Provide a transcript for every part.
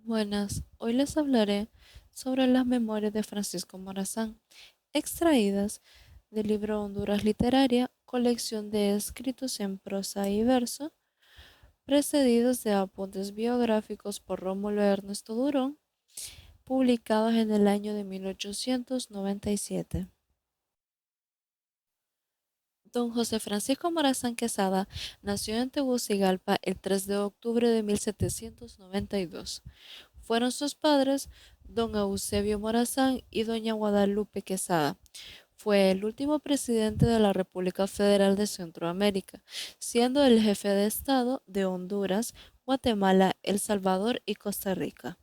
Buenas, hoy les hablaré sobre las memorias de Francisco Morazán, extraídas del libro Honduras Literaria, colección de escritos en prosa y verso, precedidos de apuntes biográficos por Rómulo Ernesto Durón, publicados en el año de 1897. Don José Francisco Morazán Quesada nació en Tegucigalpa el 3 de octubre de 1792. Fueron sus padres don Eusebio Morazán y doña Guadalupe Quesada. Fue el último presidente de la República Federal de Centroamérica, siendo el jefe de Estado de Honduras, Guatemala, El Salvador y Costa Rica.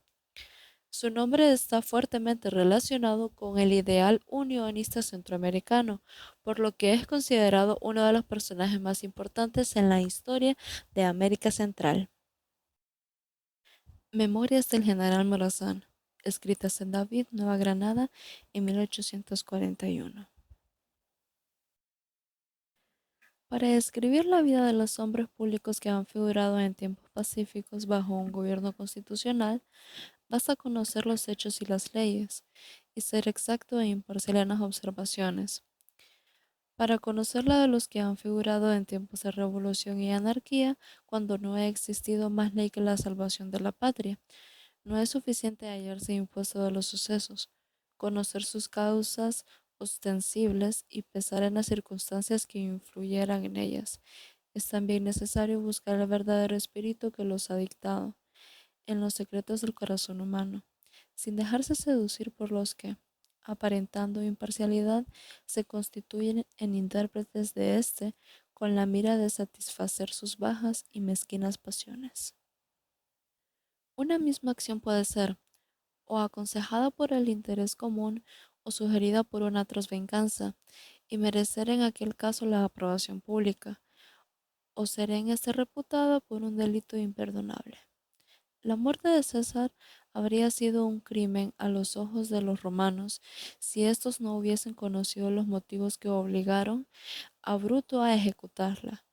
Su nombre está fuertemente relacionado con el ideal unionista centroamericano, por lo que es considerado uno de los personajes más importantes en la historia de América Central. Memorias del general Morazán, escritas en David, Nueva Granada, en 1841. Para describir la vida de los hombres públicos que han figurado en tiempos pacíficos bajo un gobierno constitucional, basta conocer los hechos y las leyes, y ser exacto e imparcial en las observaciones. Para conocer la de los que han figurado en tiempos de revolución y anarquía, cuando no ha existido más ley que la salvación de la patria, no es suficiente hallarse impuesto de los sucesos, conocer sus causas ostensibles y pesar en las circunstancias que influyeran en ellas. Es también necesario buscar el verdadero espíritu que los ha dictado, en los secretos del corazón humano, sin dejarse seducir por los que, aparentando imparcialidad, se constituyen en intérpretes de éste con la mira de satisfacer sus bajas y mezquinas pasiones. Una misma acción puede ser o aconsejada por el interés común o sugerida por una atroz venganza, y merecer en aquel caso la aprobación pública, o ser en este reputada por un delito imperdonable. La muerte de César habría sido un crimen a los ojos de los romanos si éstos no hubiesen conocido los motivos que obligaron a Bruto a ejecutarla,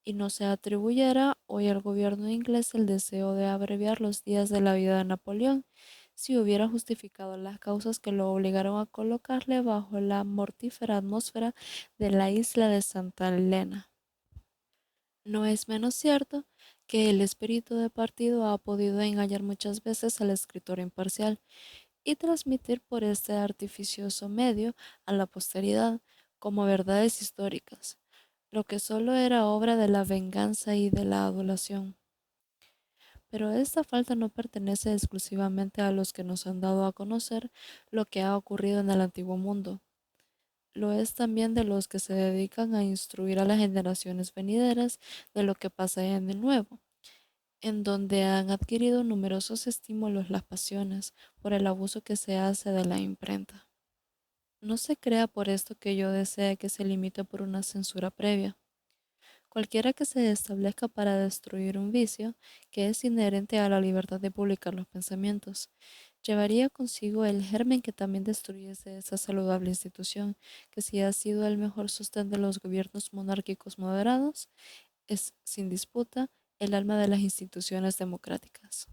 y no se atribuyera hoy al gobierno inglés el deseo de abreviar los días de la vida de Napoleón, si hubiera justificado las causas que lo obligaron a colocarle bajo la mortífera atmósfera de la isla de Santa Elena. No es menos cierto que el espíritu de partido ha podido engañar muchas veces al escritor imparcial y transmitir por este artificioso medio a la posteridad como verdades históricas lo que solo era obra de la venganza y de la adulación. Pero esta falta no pertenece exclusivamente a los que nos han dado a conocer lo que ha ocurrido en el antiguo mundo. Lo es también de los que se dedican a instruir a las generaciones venideras de lo que pasa en el nuevo, en donde han adquirido numerosos estímulos las pasiones por el abuso que se hace de la imprenta. No se crea por esto que yo desee que se limite por una censura previa. Cualquiera que se establezca para destruir un vicio que es inherente a la libertad de publicar los pensamientos, llevaría consigo el germen que también destruyese esa saludable institución, que si ha sido el mejor sostén de los gobiernos monárquicos moderados, es, sin disputa, el alma de las instituciones democráticas.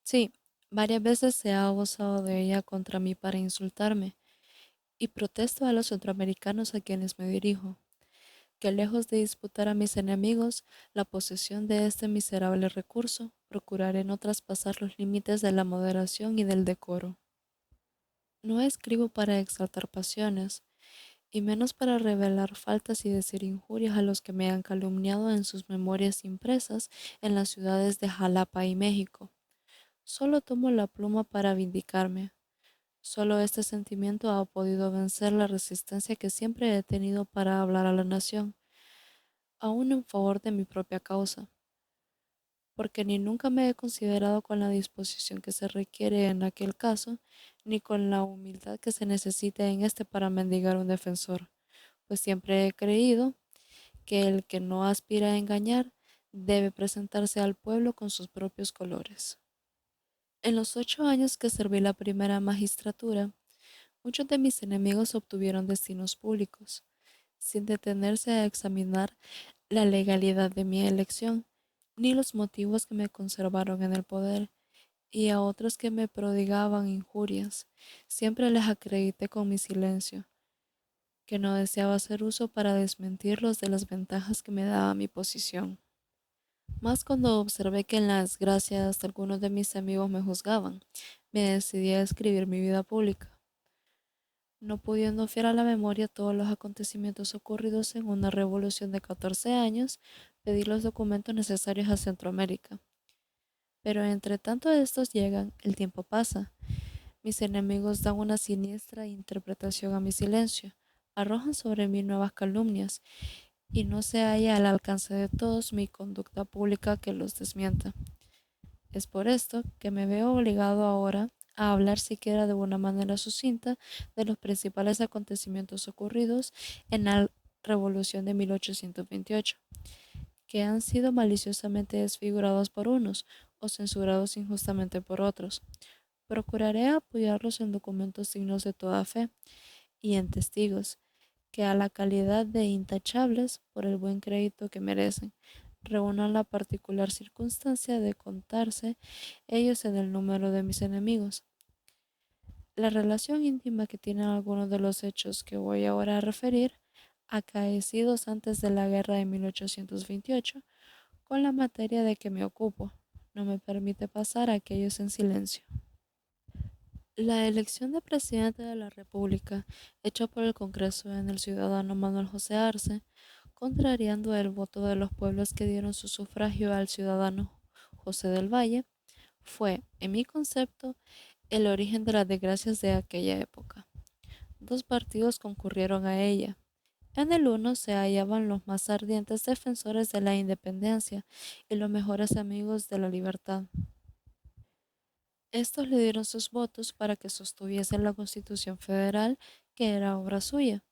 Sí, varias veces se ha abusado de ella contra mí para insultarme, y protesto a los centroamericanos a quienes me dirijo que lejos de disputar a mis enemigos la posesión de este miserable recurso, procuraré no traspasar los límites de la moderación y del decoro. No escribo para exaltar pasiones, y menos para revelar faltas y decir injurias a los que me han calumniado en sus memorias impresas en las ciudades de Jalapa y México. Solo tomo la pluma para vindicarme. Solo este sentimiento ha podido vencer la resistencia que siempre he tenido para hablar a la nación, aún en favor de mi propia causa, porque ni nunca me he considerado con la disposición que se requiere en aquel caso, ni con la humildad que se necesita en este para mendigar un defensor, pues siempre he creído que el que no aspira a engañar debe presentarse al pueblo con sus propios colores. En los 8 años que serví la primera magistratura, muchos de mis enemigos obtuvieron destinos públicos, sin detenerse a examinar la legalidad de mi elección, ni los motivos que me conservaron en el poder, y a otros que me prodigaban injurias. Siempre les acredité con mi silencio, que no deseaba hacer uso para desmentirlos de las ventajas que me daba mi posición. Más cuando observé que en las gracias algunos de mis amigos me juzgaban, me decidí a escribir mi vida pública, no pudiendo fiar a la memoria todos los acontecimientos ocurridos en una revolución de 14 años, pedí los documentos necesarios a Centroamérica. Pero entre tanto estos llegan, el tiempo pasa. Mis enemigos dan una siniestra interpretación a mi silencio, arrojan sobre mí nuevas calumnias, y no se halla al alcance de todos mi conducta pública que los desmienta. Es por esto que me veo obligado ahora a hablar siquiera de una manera sucinta de los principales acontecimientos ocurridos en la Revolución de 1828, que han sido maliciosamente desfigurados por unos o censurados injustamente por otros. Procuraré apoyarlos en documentos dignos de toda fe y en testigos que a la calidad de intachables por el buen crédito que merecen, reúnan la particular circunstancia de contarse ellos en el número de mis enemigos. La relación íntima que tienen algunos de los hechos que voy ahora a referir, acaecidos antes de la guerra de 1828, con la materia de que me ocupo, no me permite pasar a aquellos en silencio. La elección de presidente de la República, hecha por el Congreso en el ciudadano Manuel José Arce, contrariando el voto de los pueblos que dieron su sufragio al ciudadano José del Valle, fue, en mi concepto, el origen de las desgracias de aquella época. Dos partidos concurrieron a ella. En el uno se hallaban los más ardientes defensores de la independencia y los mejores amigos de la libertad. Estos le dieron sus votos para que sostuviese la Constitución Federal, que era obra suya.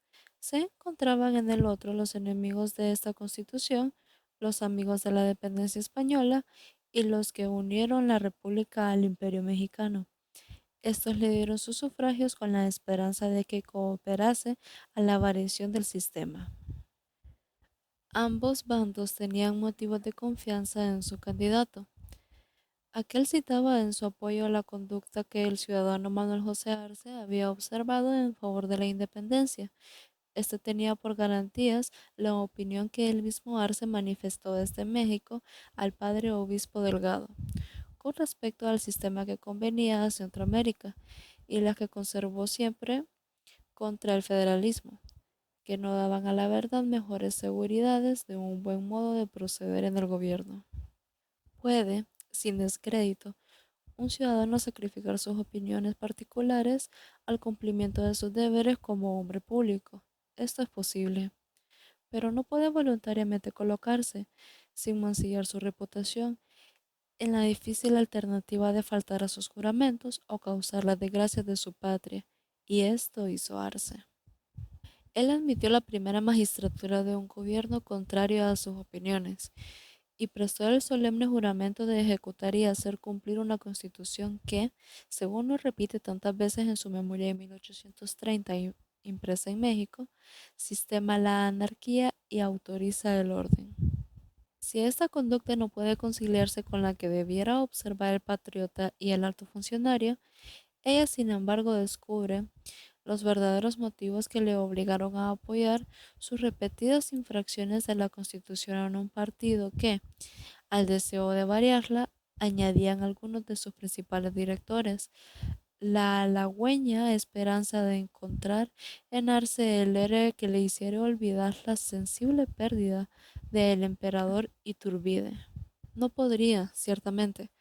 Se encontraban en el otro los enemigos de esta Constitución, los amigos de la dependencia española y los que unieron la República al Imperio Mexicano. Estos le dieron sus sufragios con la esperanza de que cooperase a la variación del sistema. Ambos bandos tenían motivos de confianza en su candidato. Aquel citaba en su apoyo la conducta que el ciudadano Manuel José Arce había observado en favor de la independencia. Este tenía por garantías la opinión que el mismo Arce manifestó desde México al padre obispo Delgado, con respecto al sistema que convenía a Centroamérica y la que conservó siempre contra el federalismo, que no daban a la verdad mejores seguridades de un buen modo de proceder en el gobierno. Puede, sin descrédito, un ciudadano sacrificar sus opiniones particulares al cumplimiento de sus deberes como hombre público. Esto es posible, pero no puede voluntariamente colocarse, sin mancillar su reputación, en la difícil alternativa de faltar a sus juramentos o causar las desgracias de su patria, y esto hizo Arce. Él admitió la primera magistratura de un gobierno contrario a sus opiniones y prestó el solemne juramento de ejecutar y hacer cumplir una constitución que, según lo repite tantas veces en su memoria de 1830 impresa en México, sistema la anarquía y autoriza el orden. Si esta conducta no puede conciliarse con la que debiera observar el patriota y el alto funcionario, ella sin embargo descubre los verdaderos motivos que le obligaron a apoyar sus repetidas infracciones de la Constitución en un partido que, al deseo de variarla, añadían algunos de sus principales directores, la halagüeña esperanza de encontrar en Arce el héroe que le hiciera olvidar la sensible pérdida del emperador Iturbide. No podría, ciertamente,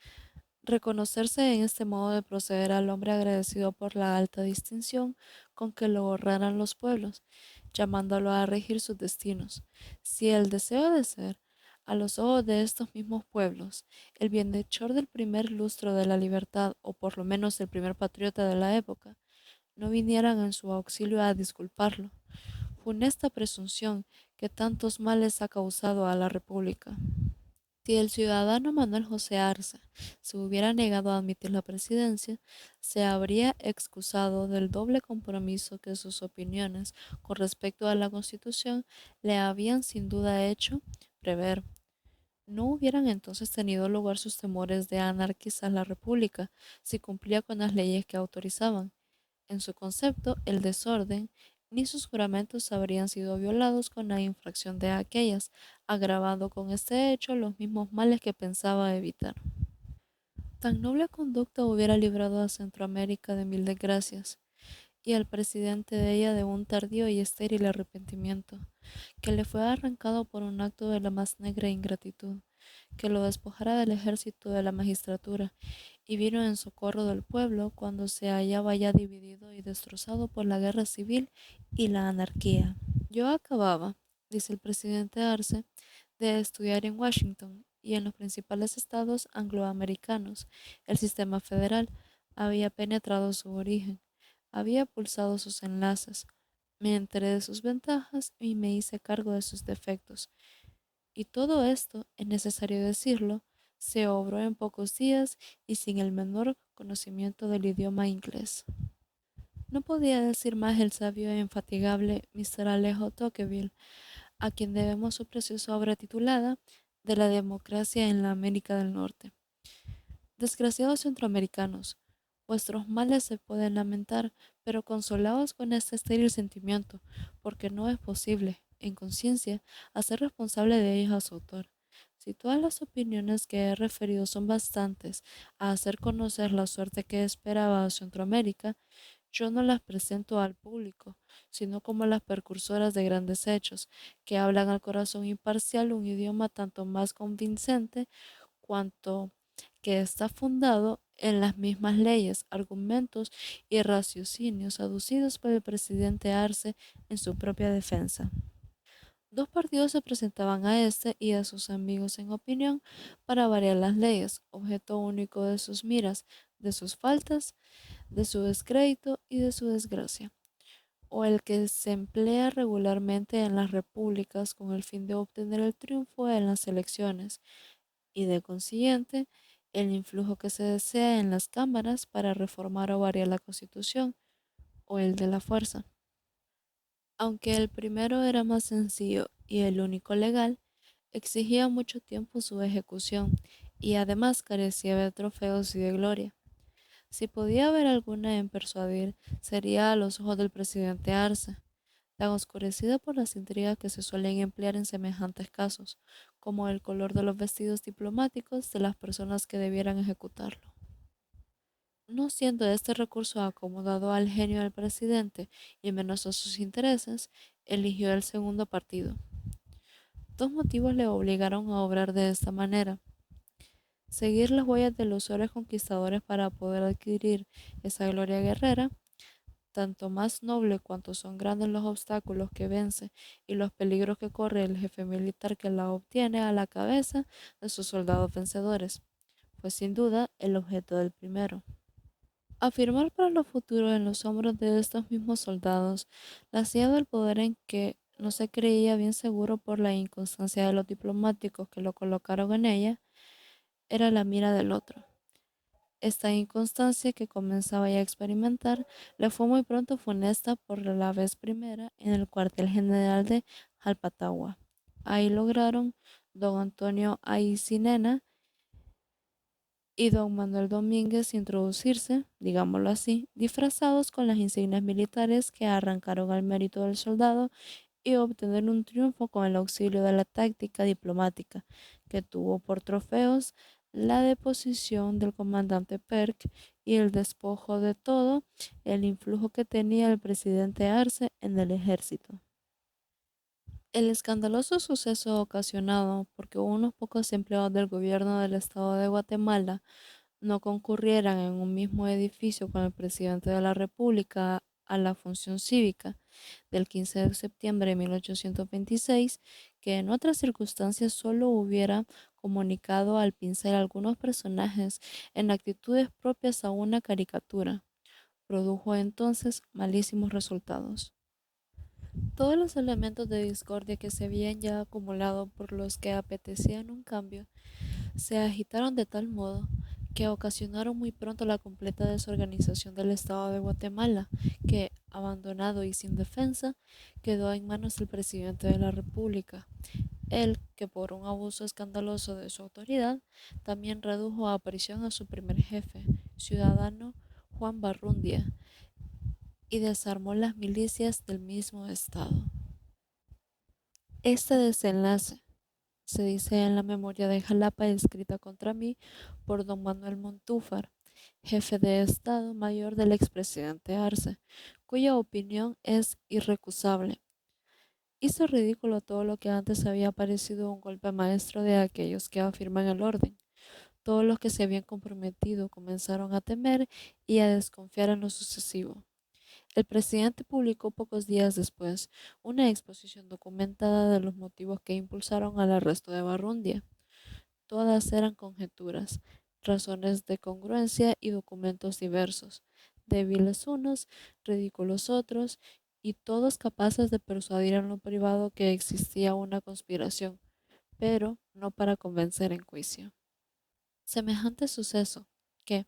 reconocerse en este modo de proceder al hombre agradecido por la alta distinción con que lo honraran los pueblos, llamándolo a regir sus destinos, si el deseo de ser, a los ojos de estos mismos pueblos, el bienhechor del primer lustro de la libertad, o por lo menos el primer patriota de la época, no vinieran en su auxilio a disculparlo. Funesta presunción que tantos males ha causado a la República. Si el ciudadano Manuel José Arce se hubiera negado a admitir la presidencia, se habría excusado del doble compromiso que sus opiniones con respecto a la Constitución le habían sin duda hecho prever. ¿No hubieran entonces tenido lugar sus temores de anarquizar la República si cumplía con las leyes que autorizaban? En su concepto, el desorden ni sus juramentos habrían sido violados con la infracción de aquellas, agravando con este hecho los mismos males que pensaba evitar. Tan noble conducta hubiera librado a Centroamérica de mil desgracias, y al presidente de ella de un tardío y estéril arrepentimiento, que le fue arrancado por un acto de la más negra ingratitud, que lo despojara del ejército de la magistratura, y vino en socorro del pueblo cuando se hallaba ya dividido y destrozado por la guerra civil y la anarquía. Yo acababa, dice el presidente Arce, de estudiar en Washington y en los principales estados angloamericanos. El sistema federal había penetrado su origen, había pulsado sus enlaces. Me enteré de sus ventajas y me hice cargo de sus defectos. Y todo esto, es necesario decirlo, se obró en pocos días y sin el menor conocimiento del idioma inglés. No podía decir más el sabio e infatigable Mr. Alejo Tocqueville, a quien debemos su preciosa obra titulada De la democracia en la América del Norte. Desgraciados centroamericanos, vuestros males se pueden lamentar, pero consolaos con este estéril sentimiento, porque no es posible, en conciencia, hacer responsable de ellos a su autor. Si todas las opiniones que he referido son bastantes a hacer conocer la suerte que esperaba a Centroamérica, yo no las presento al público, sino como las precursoras de grandes hechos, que hablan al corazón imparcial un idioma tanto más convincente cuanto que está fundado en las mismas leyes, argumentos y raciocinios aducidos por el presidente Arce en su propia defensa. Dos partidos se presentaban a este y a sus amigos en opinión para variar las leyes, objeto único de sus miras, de sus faltas, de su descrédito y de su desgracia, o el que se emplea regularmente en las repúblicas con el fin de obtener el triunfo en las elecciones, y de consiguiente el influjo que se desea en las cámaras para reformar o variar la Constitución, o el de la fuerza. Aunque el primero era más sencillo y el único legal, exigía mucho tiempo su ejecución y además carecía de trofeos y de gloria. Si podía haber alguna en persuadir, sería a los ojos del presidente Arce, tan oscurecida por las intrigas que se suelen emplear en semejantes casos, como el color de los vestidos diplomáticos de las personas que debieran ejecutarlo. No siendo este recurso acomodado al genio del presidente y menos a sus intereses, eligió el segundo partido. Dos motivos le obligaron a obrar de esta manera: seguir las huellas de los héroes conquistadores para poder adquirir esa gloria guerrera, tanto más noble cuanto son grandes los obstáculos que vence y los peligros que corre el jefe militar que la obtiene a la cabeza de sus soldados vencedores, fue sin duda el objeto del primero. Afirmar para lo futuro en los hombros de estos mismos soldados la silla del poder en que no se creía bien seguro por la inconstancia de los diplomáticos que lo colocaron en ella, era la mira del otro. Esta inconstancia que comenzaba ya a experimentar le fue muy pronto funesta por la vez primera en el cuartel general de Jalpatagua. Ahí lograron don Antonio Aycinena y don Manuel Domínguez introducirse, digámoslo así, disfrazados con las insignias militares que arrancaron al mérito del soldado y obtener un triunfo con el auxilio de la táctica diplomática, que tuvo por trofeos la deposición del comandante Perk y el despojo de todo el influjo que tenía el presidente Arce en el ejército. El escandaloso suceso ocasionado porque unos pocos empleados del gobierno del estado de Guatemala no concurrieran en un mismo edificio con el presidente de la República a la función cívica del 15 de septiembre de 1826, que en otras circunstancias solo hubiera comunicado al pincel algunos personajes en actitudes propias a una caricatura, produjo entonces malísimos resultados. Todos los elementos de discordia que se habían ya acumulado por los que apetecían un cambio se agitaron de tal modo que ocasionaron muy pronto la completa desorganización del Estado de Guatemala, que, abandonado y sin defensa, quedó en manos del presidente de la República. Él, que por un abuso escandaloso de su autoridad, también redujo a prisión a su primer jefe, ciudadano Juan Barrundia, y desarmó las milicias del mismo estado. Este desenlace se dice en la memoria de Jalapa escrita contra mí por don Manuel Montúfar, jefe de Estado Mayor del expresidente Arce, cuya opinión es irrecusable. Hizo ridículo todo lo que antes había parecido un golpe maestro de aquellos que afirman el orden. Todos los que se habían comprometido comenzaron a temer y a desconfiar en lo sucesivo. El presidente publicó pocos días después una exposición documentada de los motivos que impulsaron al arresto de Barrundia. Todas eran conjeturas, razones de congruencia y documentos diversos, débiles unos, ridículos otros, y todos capaces de persuadir en lo privado que existía una conspiración, pero no para convencer en juicio. Semejante suceso, que,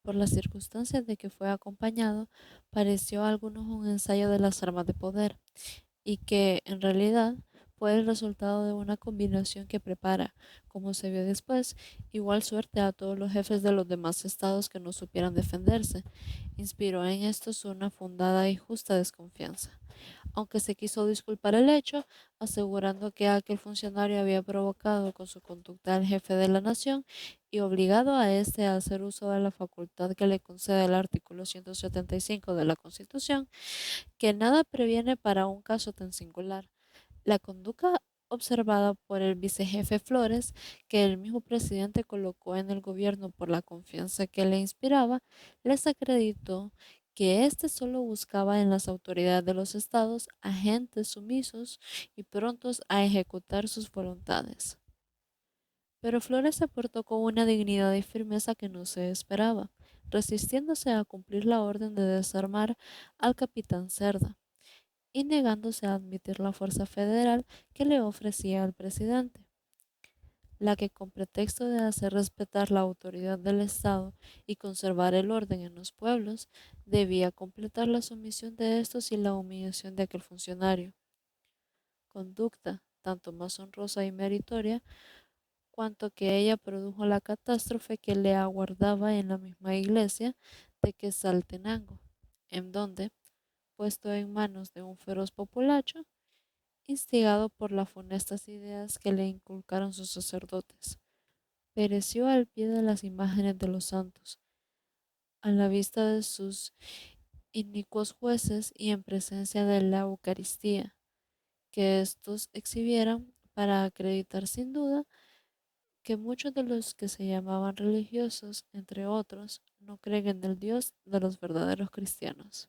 por las circunstancias de que fue acompañado, pareció a algunos un ensayo de las armas de poder, y que, en realidad, fue el resultado de una combinación que prepara, como se vio después, igual suerte a todos los jefes de los demás estados que no supieran defenderse, inspiró en estos una fundada y justa desconfianza. Aunque se quiso disculpar el hecho, asegurando que aquel funcionario había provocado con su conducta al jefe de la nación y obligado a éste a hacer uso de la facultad que le concede el artículo 175 de la Constitución, que nada previene para un caso tan singular. La conducta observada por el vicejefe Flores, que el mismo presidente colocó en el gobierno por la confianza que le inspiraba, les acreditó que éste solo buscaba en las autoridades de los estados agentes sumisos y prontos a ejecutar sus voluntades. Pero Flores se portó con una dignidad y firmeza que no se esperaba, resistiéndose a cumplir la orden de desarmar al capitán Cerda y negándose a admitir la fuerza federal que le ofrecía el presidente, la que con pretexto de hacer respetar la autoridad del Estado y conservar el orden en los pueblos, debía completar la sumisión de estos y la humillación de aquel funcionario. Conducta tanto más honrosa y meritoria cuanto que ella produjo la catástrofe que le aguardaba en la misma iglesia de Quetzaltenango, en donde, puesto en manos de un feroz populacho, instigado por las funestas ideas que le inculcaron sus sacerdotes, pereció al pie de las imágenes de los santos, a la vista de sus inicuos jueces y en presencia de la Eucaristía, que éstos exhibieran para acreditar sin duda que muchos de los que se llamaban religiosos, entre otros, no creen en el Dios de los verdaderos cristianos.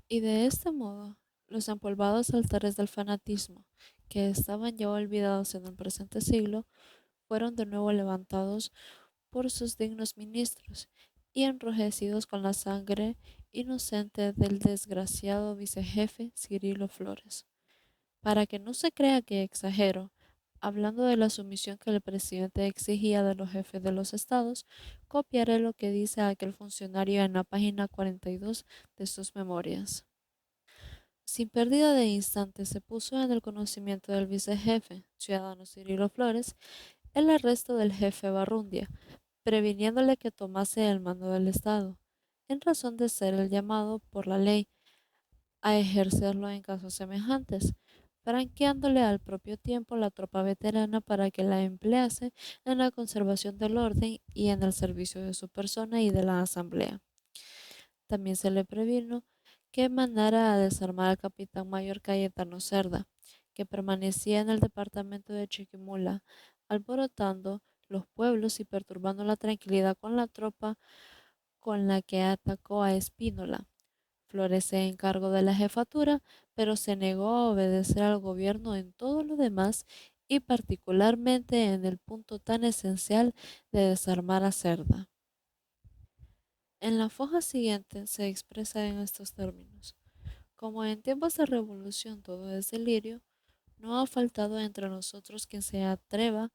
Y de este modo, los empolvados altares del fanatismo, que estaban ya olvidados en el presente siglo, fueron de nuevo levantados por sus dignos ministros y enrojecidos con la sangre inocente del desgraciado vicejefe Cirilo Flores. Para que no se crea que exagero, hablando de la sumisión que el presidente exigía de los jefes de los estados, copiaré lo que dice aquel funcionario en la página 42 de sus memorias. Sin pérdida de instante se puso en el conocimiento del vicejefe, ciudadano Cirilo Flores, el arresto del jefe Barrundia, previniéndole que tomase el mando del Estado, en razón de ser el llamado por la ley a ejercerlo en casos semejantes, franqueándole al propio tiempo la tropa veterana para que la emplease en la conservación del orden y en el servicio de su persona y de la asamblea. También se le previno que mandara a desarmar al capitán mayor Cayetano Cerda, que permanecía en el departamento de Chiquimula, alborotando los pueblos y perturbando la tranquilidad con la tropa con la que atacó a Espínola. Flores se encargó de la jefatura, pero se negó a obedecer al gobierno en todo lo demás y particularmente en el punto tan esencial de desarmar a Cerda. En la foja siguiente se expresa en estos términos: como en tiempos de revolución todo es delirio, no ha faltado entre nosotros quien se atreva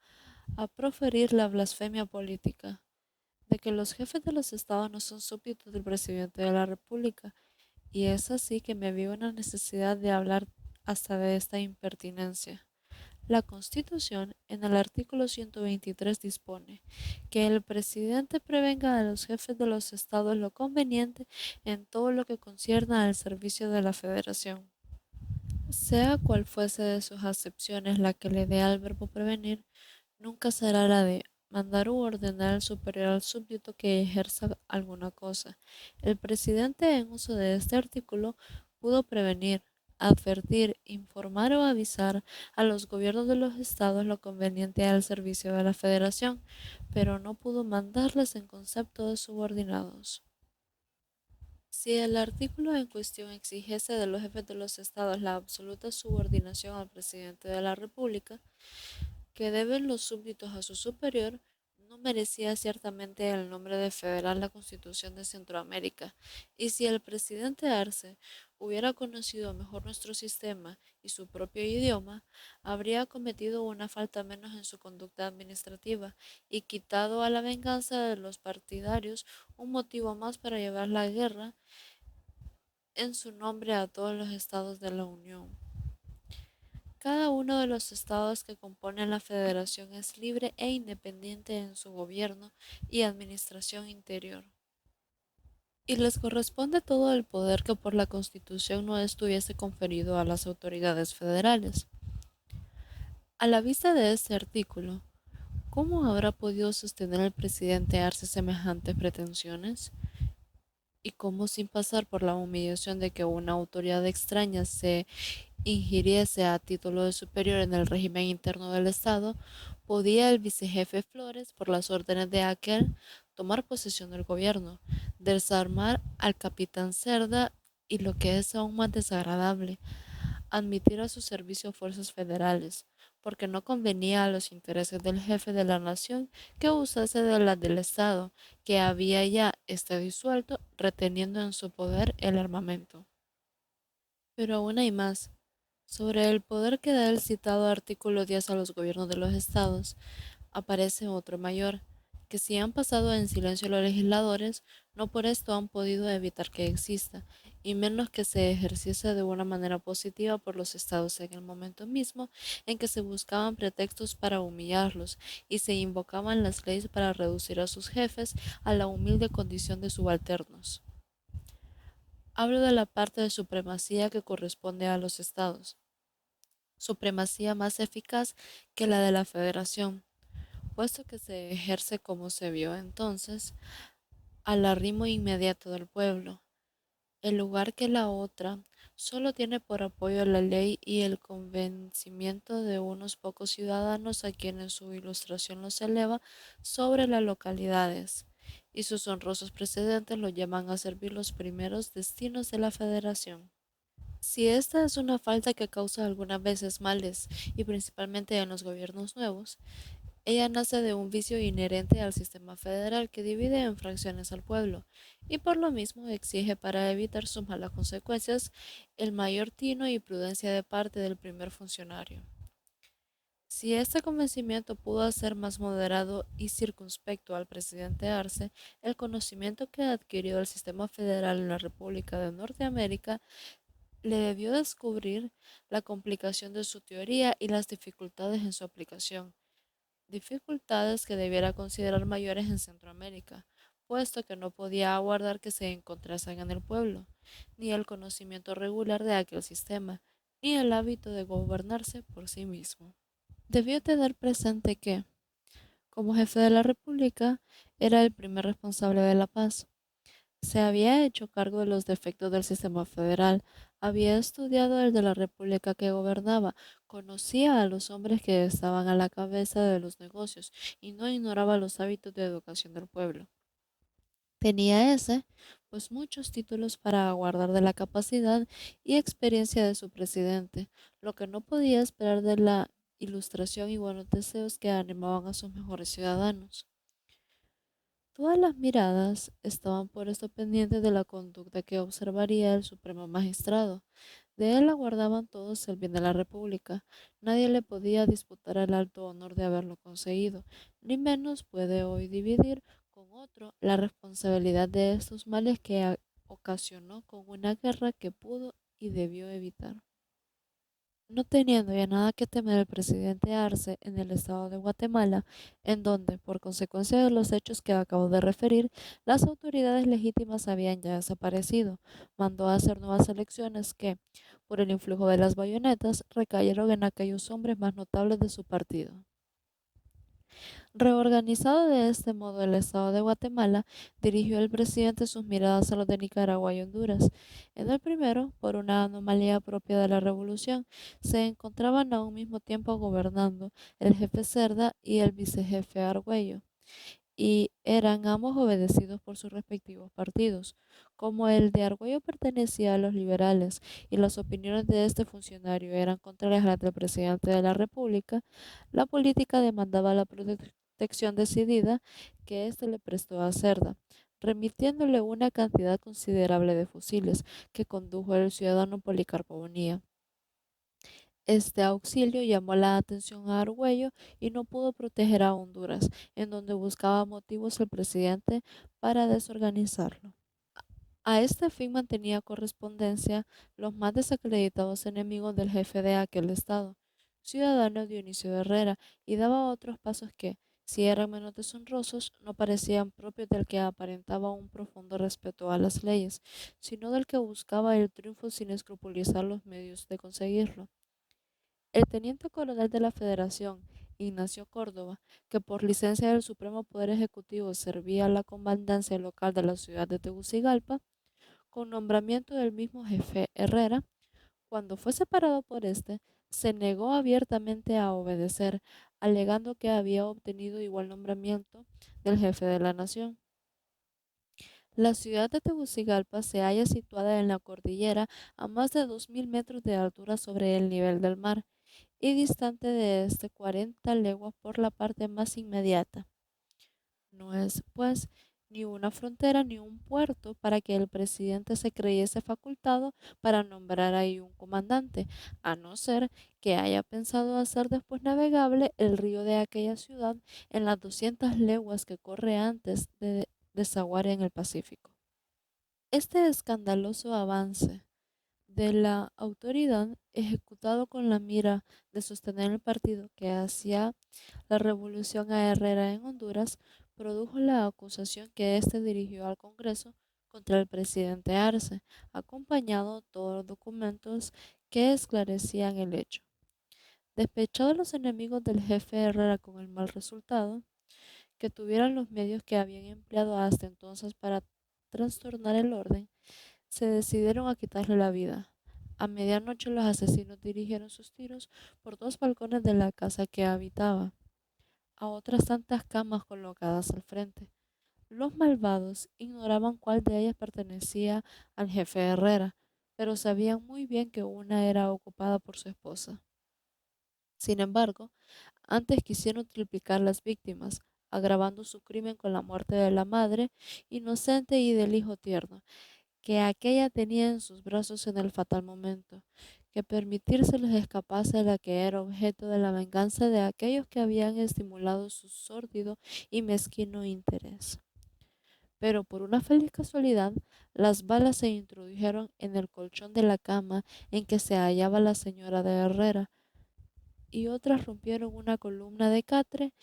a proferir la blasfemia política de que los jefes de los estados no son súbditos del presidente de la República, y es así que me vio una necesidad de hablar hasta de esta impertinencia. La Constitución, en el artículo 123, dispone que el presidente prevenga a los jefes de los estados lo conveniente en todo lo que concierna al servicio de la Federación. Sea cual fuese de sus acepciones la que le dé al verbo prevenir, nunca será la de mandar u ordenar al superior al súbdito que ejerza alguna cosa. El presidente, en uso de este artículo, pudo prevenir, advertir, informar o avisar a los gobiernos de los estados lo conveniente al servicio de la Federación, pero no pudo mandarles en concepto de subordinados. Si el artículo en cuestión exigiese de los jefes de los estados la absoluta subordinación al presidente de la República, que deben los súbditos a su superior, no merecía ciertamente el nombre de federal la Constitución de Centroamérica, y si el presidente Arce hubiera conocido mejor nuestro sistema y su propio idioma, habría cometido una falta menos en su conducta administrativa y quitado a la venganza de los partidarios un motivo más para llevar la guerra en su nombre a todos los estados de la Unión. Cada uno de los estados que componen la federación es libre e independiente en su gobierno y administración interior, y les corresponde todo el poder que por la Constitución no estuviese conferido a las autoridades federales. A la vista de este artículo, ¿cómo habrá podido sostener el presidente Arce semejantes pretensiones? ¿Y cómo, sin pasar por la humillación de que una autoridad extraña se ingiriese a título de superior en el régimen interno del Estado, podía el vicejefe Flores, por las órdenes de aquel, tomar posesión del gobierno, desarmar al capitán Cerda y, lo que es aún más desagradable, admitir a su servicio fuerzas federales, porque no convenía a los intereses del jefe de la nación que usase de las del Estado, que había ya disuelto, reteniendo en su poder el armamento. Pero aún hay más. Sobre el poder que da el citado artículo 10 a los gobiernos de los estados, aparece otro mayor, que si han pasado en silencio los legisladores, no por esto han podido evitar que exista, y menos que se ejerciese de una manera positiva por los estados en el momento mismo en que se buscaban pretextos para humillarlos y se invocaban las leyes para reducir a sus jefes a la humilde condición de subalternos. Hablo de la parte de supremacía que corresponde a los estados, supremacía más eficaz que la de la federación, puesto que se ejerce, como se vio entonces, al arrimo inmediato del pueblo, en lugar que la otra solo tiene por apoyo la ley y el convencimiento de unos pocos ciudadanos a quienes su ilustración los eleva sobre las localidades, y sus honrosos precedentes lo llaman a servir los primeros destinos de la federación. Si esta es una falta que causa algunas veces males, y principalmente en los gobiernos nuevos, ella nace de un vicio inherente al sistema federal que divide en fracciones al pueblo, y por lo mismo exige, para evitar sus malas consecuencias, el mayor tino y prudencia de parte del primer funcionario. Si este convencimiento pudo hacer más moderado y circunspecto al presidente Arce, el conocimiento que adquirió del sistema federal en la República de Norteamérica le debió descubrir la complicación de su teoría y las dificultades en su aplicación, dificultades que debiera considerar mayores en Centroamérica, puesto que no podía aguardar que se encontrasen en el pueblo, ni el conocimiento regular de aquel sistema, ni el hábito de gobernarse por sí mismo. Debió tener presente que, como jefe de la República, era el primer responsable de la paz. Se había hecho cargo de los defectos del sistema federal, había estudiado el de la república que gobernaba, conocía a los hombres que estaban a la cabeza de los negocios y no ignoraba los hábitos de educación del pueblo. Tenía pues muchos títulos para guardar de la capacidad y experiencia de su presidente, lo que no podía esperar de la ilustración y buenos deseos que animaban a sus mejores ciudadanos. Todas las miradas estaban por esto pendientes de la conducta que observaría el Supremo Magistrado. De él aguardaban todos el bien de la República. Nadie le podía disputar el alto honor de haberlo conseguido, ni menos puede hoy dividir con otro la responsabilidad de estos males que ocasionó con una guerra que pudo y debió evitar. No teniendo ya nada que temer el presidente Arce en el estado de Guatemala, en donde, por consecuencia de los hechos que acabo de referir, las autoridades legítimas habían ya desaparecido, mandó a hacer nuevas elecciones que, por el influjo de las bayonetas, recayeron en aquellos hombres más notables de su partido. Reorganizado de este modo el Estado de Guatemala, dirigió el presidente sus miradas a los de Nicaragua y Honduras. En el primero, por una anomalía propia de la revolución, se encontraban a un mismo tiempo gobernando el jefe Cerda y el vicejefe Argüello, y eran ambos obedecidos por sus respectivos partidos. Como el de Argüello pertenecía a los liberales y las opiniones de este funcionario eran contrarias a las del presidente de la República, la política demandaba la protección decidida que éste le prestó a Cerda, remitiéndole una cantidad considerable de fusiles que condujo el ciudadano Policarpo Bonilla. Este auxilio llamó la atención a Argüello y no pudo proteger a Honduras, en donde buscaba motivos el presidente para desorganizarlo. A este fin mantenía correspondencia los más desacreditados enemigos del jefe de aquel estado, ciudadano Dionisio Herrera, y daba otros pasos que, si eran menos deshonrosos, no parecían propios del que aparentaba un profundo respeto a las leyes, sino del que buscaba el triunfo sin escrupulizar los medios de conseguirlo. El teniente coronel de la Federación, Ignacio Córdoba, que por licencia del Supremo Poder Ejecutivo servía a la comandancia local de la ciudad de Tegucigalpa, con nombramiento del mismo jefe Herrera, cuando fue separado por este, se negó abiertamente a obedecer, alegando que había obtenido igual nombramiento del jefe de la nación. La ciudad de Tegucigalpa se halla situada en la cordillera a más de 2000 metros de altura sobre el nivel del mar y distante de este 40 leguas por la parte más inmediata. No es, pues, ni una frontera ni un puerto para que el presidente se creyese facultado para nombrar ahí un comandante, a no ser que haya pensado hacer después navegable el río de aquella ciudad en las 200 leguas que corre antes de desaguar en el Pacífico. Este escandaloso avance de la autoridad, ejecutado con la mira de sostener el partido que hacía la revolución a Herrera en Honduras, produjo la acusación que éste dirigió al Congreso contra el presidente Arce, acompañado de todos los documentos que esclarecían el hecho. Despechados los enemigos del jefe Herrera con el mal resultado, que tuvieran los medios que habían empleado hasta entonces para trastornar el orden, se decidieron a quitarle la vida. A medianoche los asesinos dirigieron sus tiros por dos balcones de la casa que habitaba, a otras tantas camas colocadas al frente. Los malvados ignoraban cuál de ellas pertenecía al jefe Herrera, pero sabían muy bien que una era ocupada por su esposa. Sin embargo, antes quisieron triplicar las víctimas, agravando su crimen con la muerte de la madre inocente y del hijo tierno, que aquella tenía en sus brazos en el fatal momento, que permitírseles escapase la que era objeto de la venganza de aquellos que habían estimulado su sórdido y mezquino interés. Pero por una feliz casualidad, las balas se introdujeron en el colchón de la cama en que se hallaba la señora de Herrera, y otras rompieron una columna de catre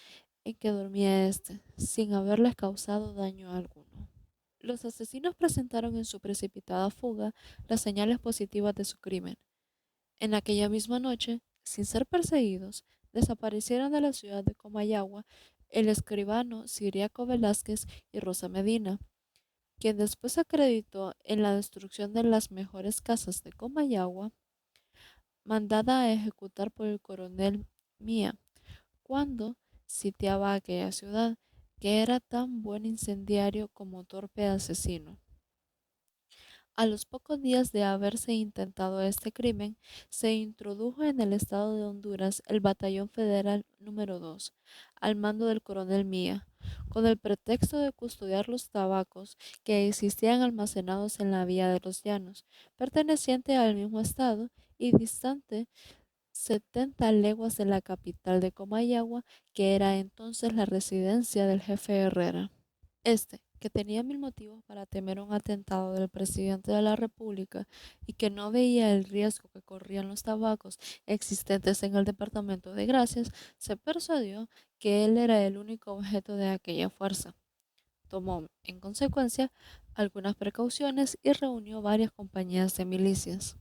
en que dormía éste, sin haberles causado daño alguno. Los asesinos presentaron en su precipitada fuga las señales positivas de su crimen. En aquella misma noche, sin ser perseguidos, desaparecieron de la ciudad de Comayagua el escribano Ciriaco Velázquez y Rosa Medina, quien después acreditó en la destrucción de las mejores casas de Comayagua, mandada a ejecutar por el coronel Mía, cuando sitiaba aquella ciudad, que era tan buen incendiario como torpe asesino. A los pocos días de haberse intentado este crimen, se introdujo en el estado de Honduras el Batallón Federal número 2, al mando del coronel Mía, con el pretexto de custodiar los tabacos que existían almacenados en la Vía de los Llanos, perteneciente al mismo estado y distante 70 leguas de la capital de Comayagua, que era entonces la residencia del jefe Herrera. que tenía mil motivos para temer un atentado del presidente de la República y que no veía el riesgo que corrían los tabacos existentes en el departamento de Gracias, se persuadió que él era el único objeto de aquella fuerza. Tomó, en consecuencia, algunas precauciones y reunió varias compañías de milicias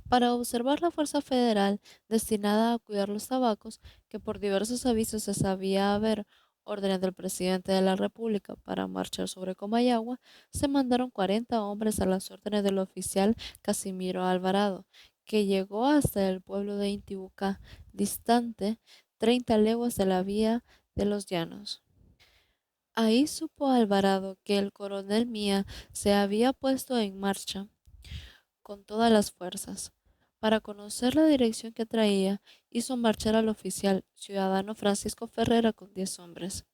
para observar la fuerza federal destinada a cuidar los tabacos, que por diversos avisos se sabía haber órdenes del presidente de la República para marchar sobre Comayagua, se mandaron 40 hombres a las órdenes del oficial Casimiro Alvarado, que llegó hasta el pueblo de Intibucá, distante 30 leguas de la vía de los Llanos. Ahí supo Alvarado que el coronel Mía se había puesto en marcha con todas las fuerzas. Para conocer la dirección que traía, hizo marchar al oficial ciudadano Francisco Ferrera con 10 hombres.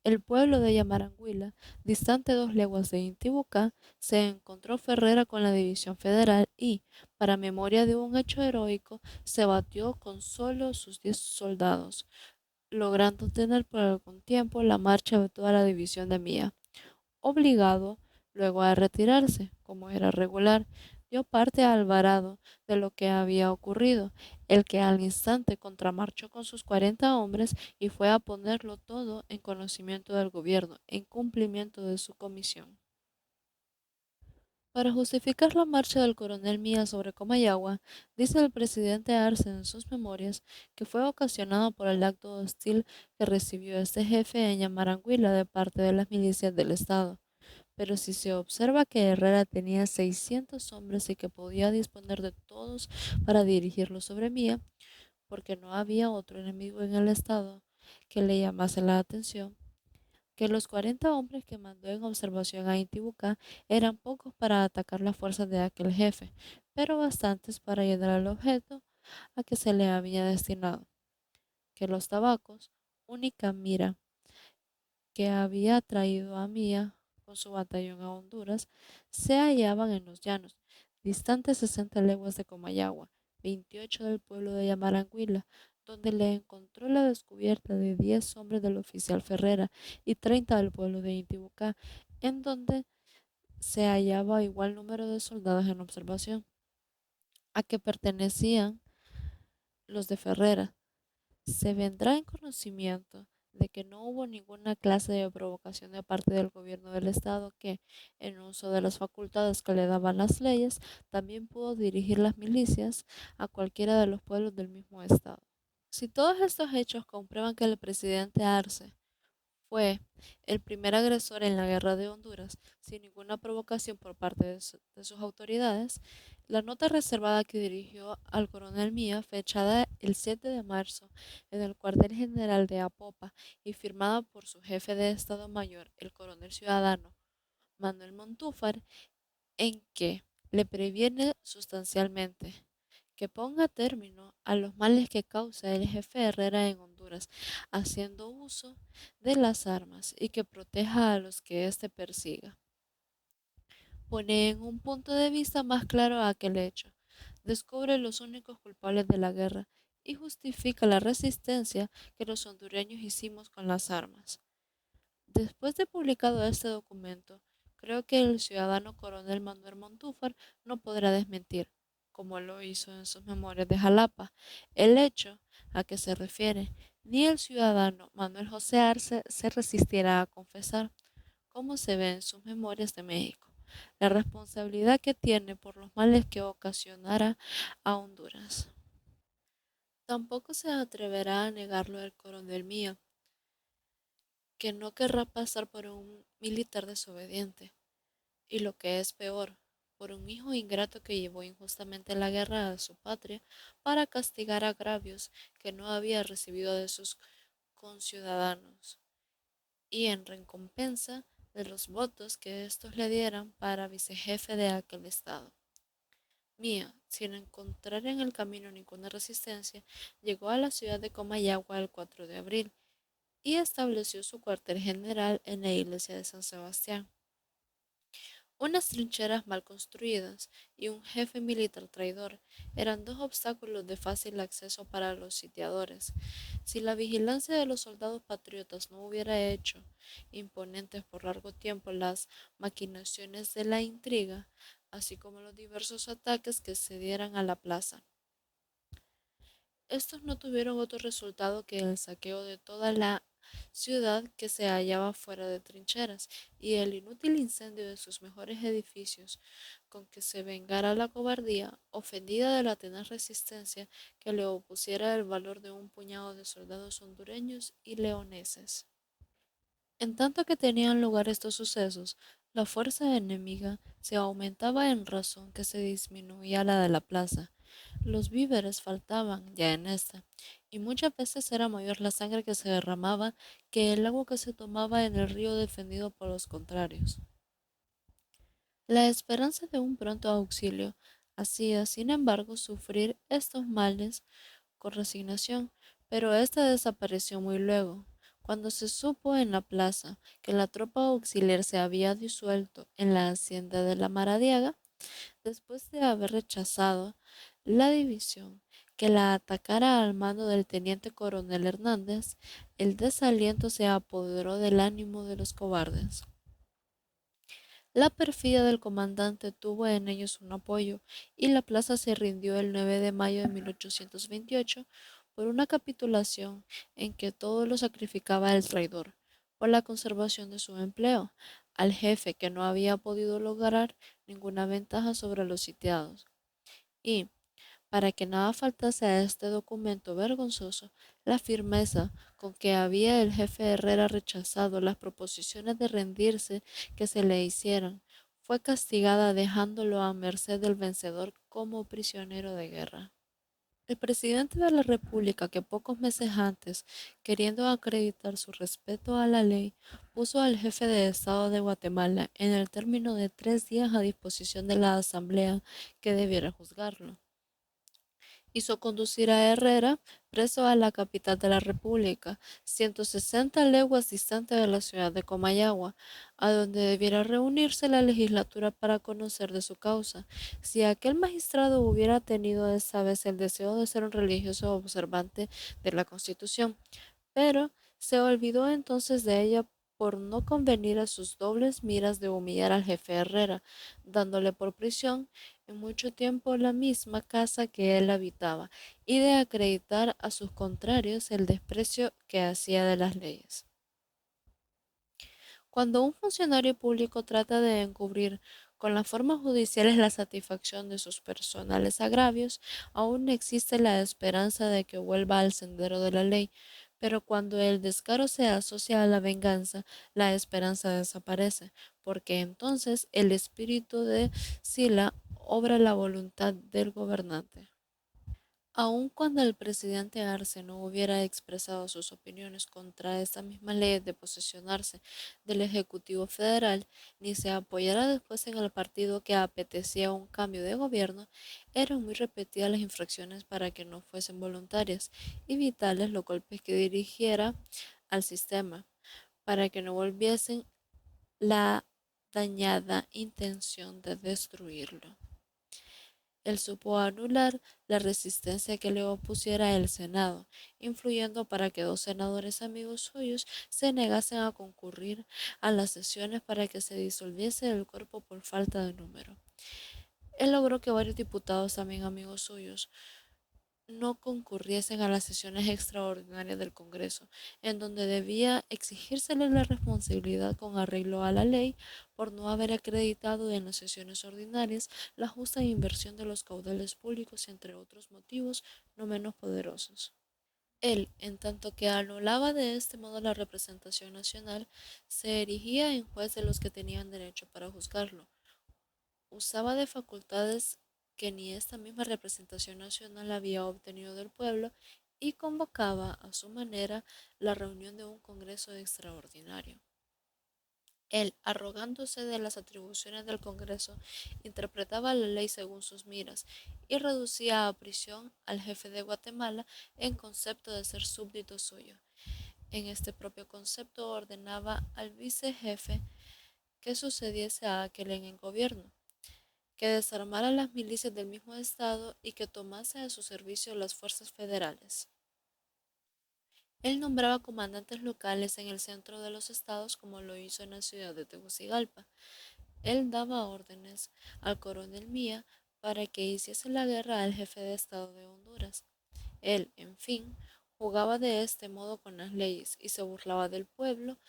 El pueblo de Yamaranguila, distante 2 leguas de Intibucá, se encontró Ferrera con la división federal y, para memoria de un hecho heroico, se batió con solo sus 10 soldados, logrando tener por algún tiempo la marcha de toda la división de Mía. Obligado luego a retirarse, como era regular, dio parte a Alvarado de lo que había ocurrido, el que al instante contramarchó con sus 40 hombres y fue a ponerlo todo en conocimiento del gobierno, en cumplimiento de su comisión. Para justificar la marcha del coronel Mía sobre Comayagua, dice el presidente Arce en sus memorias que fue ocasionado por el acto hostil que recibió este jefe en Yamaranguila de parte de las milicias del Estado. Pero si se observa que Herrera tenía 600 hombres y que podía disponer de todos para dirigirlos sobre Mía, porque no había otro enemigo en el estado que le llamase la atención, que los 40 hombres que mandó en observación a Intibucá eran pocos para atacar las fuerzas de aquel jefe, pero bastantes para llegar al objeto a que se le había destinado, que los tabacos, única mira que había traído a Mía con su batallón a Honduras, se hallaban en los llanos, distantes 60 leguas de Comayagua, 28 del pueblo de Yamaranguila, donde le encontró la descubierta de 10 hombres del oficial Ferrera y 30 del pueblo de Intibucá, en donde se hallaba igual número de soldados en observación, a que pertenecían los de Ferrera. Se vendrá en conocimiento de que no hubo ninguna clase de provocación de parte del gobierno del Estado que, en uso de las facultades que le daban las leyes, también pudo dirigir las milicias a cualquiera de los pueblos del mismo Estado. Si todos estos hechos comprueban que el presidente Arce fue el primer agresor en la guerra de Honduras, sin ninguna provocación por parte de sus autoridades, la nota reservada que dirigió al coronel Mía, fechada el 7 de marzo en el cuartel general de Apopa y firmada por su jefe de Estado Mayor, el coronel ciudadano Manuel Montúfar, en que le previene sustancialmente que ponga término a los males que causa el jefe Herrera en Honduras, haciendo uso de las armas y que proteja a los que éste persiga. Pone en un punto de vista más claro aquel hecho, descubre los únicos culpables de la guerra y justifica la resistencia que los hondureños hicimos con las armas. Después de publicado este documento, creo que el ciudadano coronel Manuel Montúfar no podrá desmentir, como lo hizo en sus memorias de Jalapa, el hecho a que se refiere, ni el ciudadano Manuel José Arce se resistirá a confesar, como se ve en sus memorias de México, la responsabilidad que tiene por los males que ocasionara a Honduras. Tampoco se atreverá a negarlo el coronel Mía, que no querrá pasar por un militar desobediente, y lo que es peor, por un hijo ingrato que llevó injustamente la guerra a su patria para castigar agravios que no había recibido de sus conciudadanos, y en recompensa de los votos que éstos le dieran para vicejefe de aquel estado. Mía, sin encontrar en el camino ninguna resistencia, llegó a la ciudad de Comayagua el 4 de abril y estableció su cuartel general en la iglesia de San Sebastián. Unas trincheras mal construidas y un jefe militar traidor eran dos obstáculos de fácil acceso para los sitiadores. Si la vigilancia de los soldados patriotas no hubiera hecho imponentes por largo tiempo las maquinaciones de la intriga, así como los diversos ataques que se dieran a la plaza, estos no tuvieron otro resultado que el saqueo de toda la ciudad que se hallaba fuera de trincheras y el inútil incendio de sus mejores edificios, con que se vengara la cobardía ofendida de la tenaz resistencia que le opusiera el valor de un puñado de soldados hondureños y leoneses. En tanto que tenían lugar estos sucesos, la fuerza enemiga se aumentaba en razón que se disminuía la de la plaza. Los víveres faltaban ya en esta, y muchas veces era mayor la sangre que se derramaba que el agua que se tomaba en el río defendido por los contrarios. La esperanza de un pronto auxilio hacía, sin embargo, sufrir estos males con resignación, pero ésta desapareció muy luego. Cuando se supo en la plaza que la tropa auxiliar se había disuelto en la hacienda de la Maradiaga, después de haber rechazado la división que la atacara al mando del teniente coronel Hernández, el desaliento se apoderó del ánimo de los cobardes. La perfidia del comandante tuvo en ellos un apoyo y la plaza se rindió el 9 de mayo de 1828 por una capitulación en que todo lo sacrificaba el traidor por la conservación de su empleo, al jefe que no había podido lograr ninguna ventaja sobre los sitiados. Y, para que nada faltase a este documento vergonzoso, la firmeza con que había el jefe Herrera rechazado las proposiciones de rendirse que se le hicieran, fue castigada dejándolo a merced del vencedor como prisionero de guerra. El presidente de la República, que pocos meses antes, queriendo acreditar su respeto a la ley, puso al jefe de Estado de Guatemala en el término de 3 días a disposición de la Asamblea que debiera juzgarlo, hizo conducir a Herrera preso a la capital de la República, 160 leguas distante de la ciudad de Comayagua, a donde debiera reunirse la legislatura para conocer de su causa. Si aquel magistrado hubiera tenido esta vez el deseo de ser un religioso observante de la Constitución, pero se olvidó entonces de ella por no convenir a sus dobles miras de humillar al jefe Herrera, dándole por prisión en mucho tiempo la misma casa que él habitaba, y de acreditar a sus contrarios el desprecio que hacía de las leyes. Cuando un funcionario público trata de encubrir con las formas judiciales la satisfacción de sus personales agravios, aún existe la esperanza de que vuelva al sendero de la ley, pero cuando el descaro se asocia a la venganza, la esperanza desaparece, porque entonces el espíritu de Sila obra la voluntad del gobernante. Aun cuando el presidente Arce no hubiera expresado sus opiniones contra esta misma ley de posesionarse del Ejecutivo Federal, ni se apoyara después en el partido que apetecía un cambio de gobierno, eran muy repetidas las infracciones para que no fuesen voluntarias y vitales los golpes que dirigiera al sistema, para que no volviesen la dañada intención de destruirlo. Él supo anular la resistencia que le opusiera el Senado, influyendo para que 2 senadores amigos suyos se negasen a concurrir a las sesiones para que se disolviese el cuerpo por falta de número. Él logró que varios diputados, también amigos suyos, no concurriesen a las sesiones extraordinarias del Congreso, en donde debía exigírsele la responsabilidad con arreglo a la ley por no haber acreditado en las sesiones ordinarias la justa inversión de los caudales públicos, entre otros motivos no menos poderosos. Él, en tanto que anulaba de este modo la representación nacional, se erigía en juez de los que tenían derecho para juzgarlo, usaba de facultades que ni esta misma representación nacional había obtenido del pueblo y convocaba a su manera la reunión de un Congreso extraordinario. Él, arrogándose de las atribuciones del Congreso, interpretaba la ley según sus miras y reducía a prisión al jefe de Guatemala en concepto de ser súbdito suyo. En este propio concepto ordenaba al vicejefe que sucediese a aquel en el gobierno, que desarmara las milicias del mismo estado y que tomase a su servicio las fuerzas federales. Él nombraba comandantes locales en el centro de los estados como lo hizo en la ciudad de Tegucigalpa. Él daba órdenes al coronel Mía para que hiciese la guerra al jefe de estado de Honduras. Él, en fin, jugaba de este modo con las leyes y se burlaba del pueblo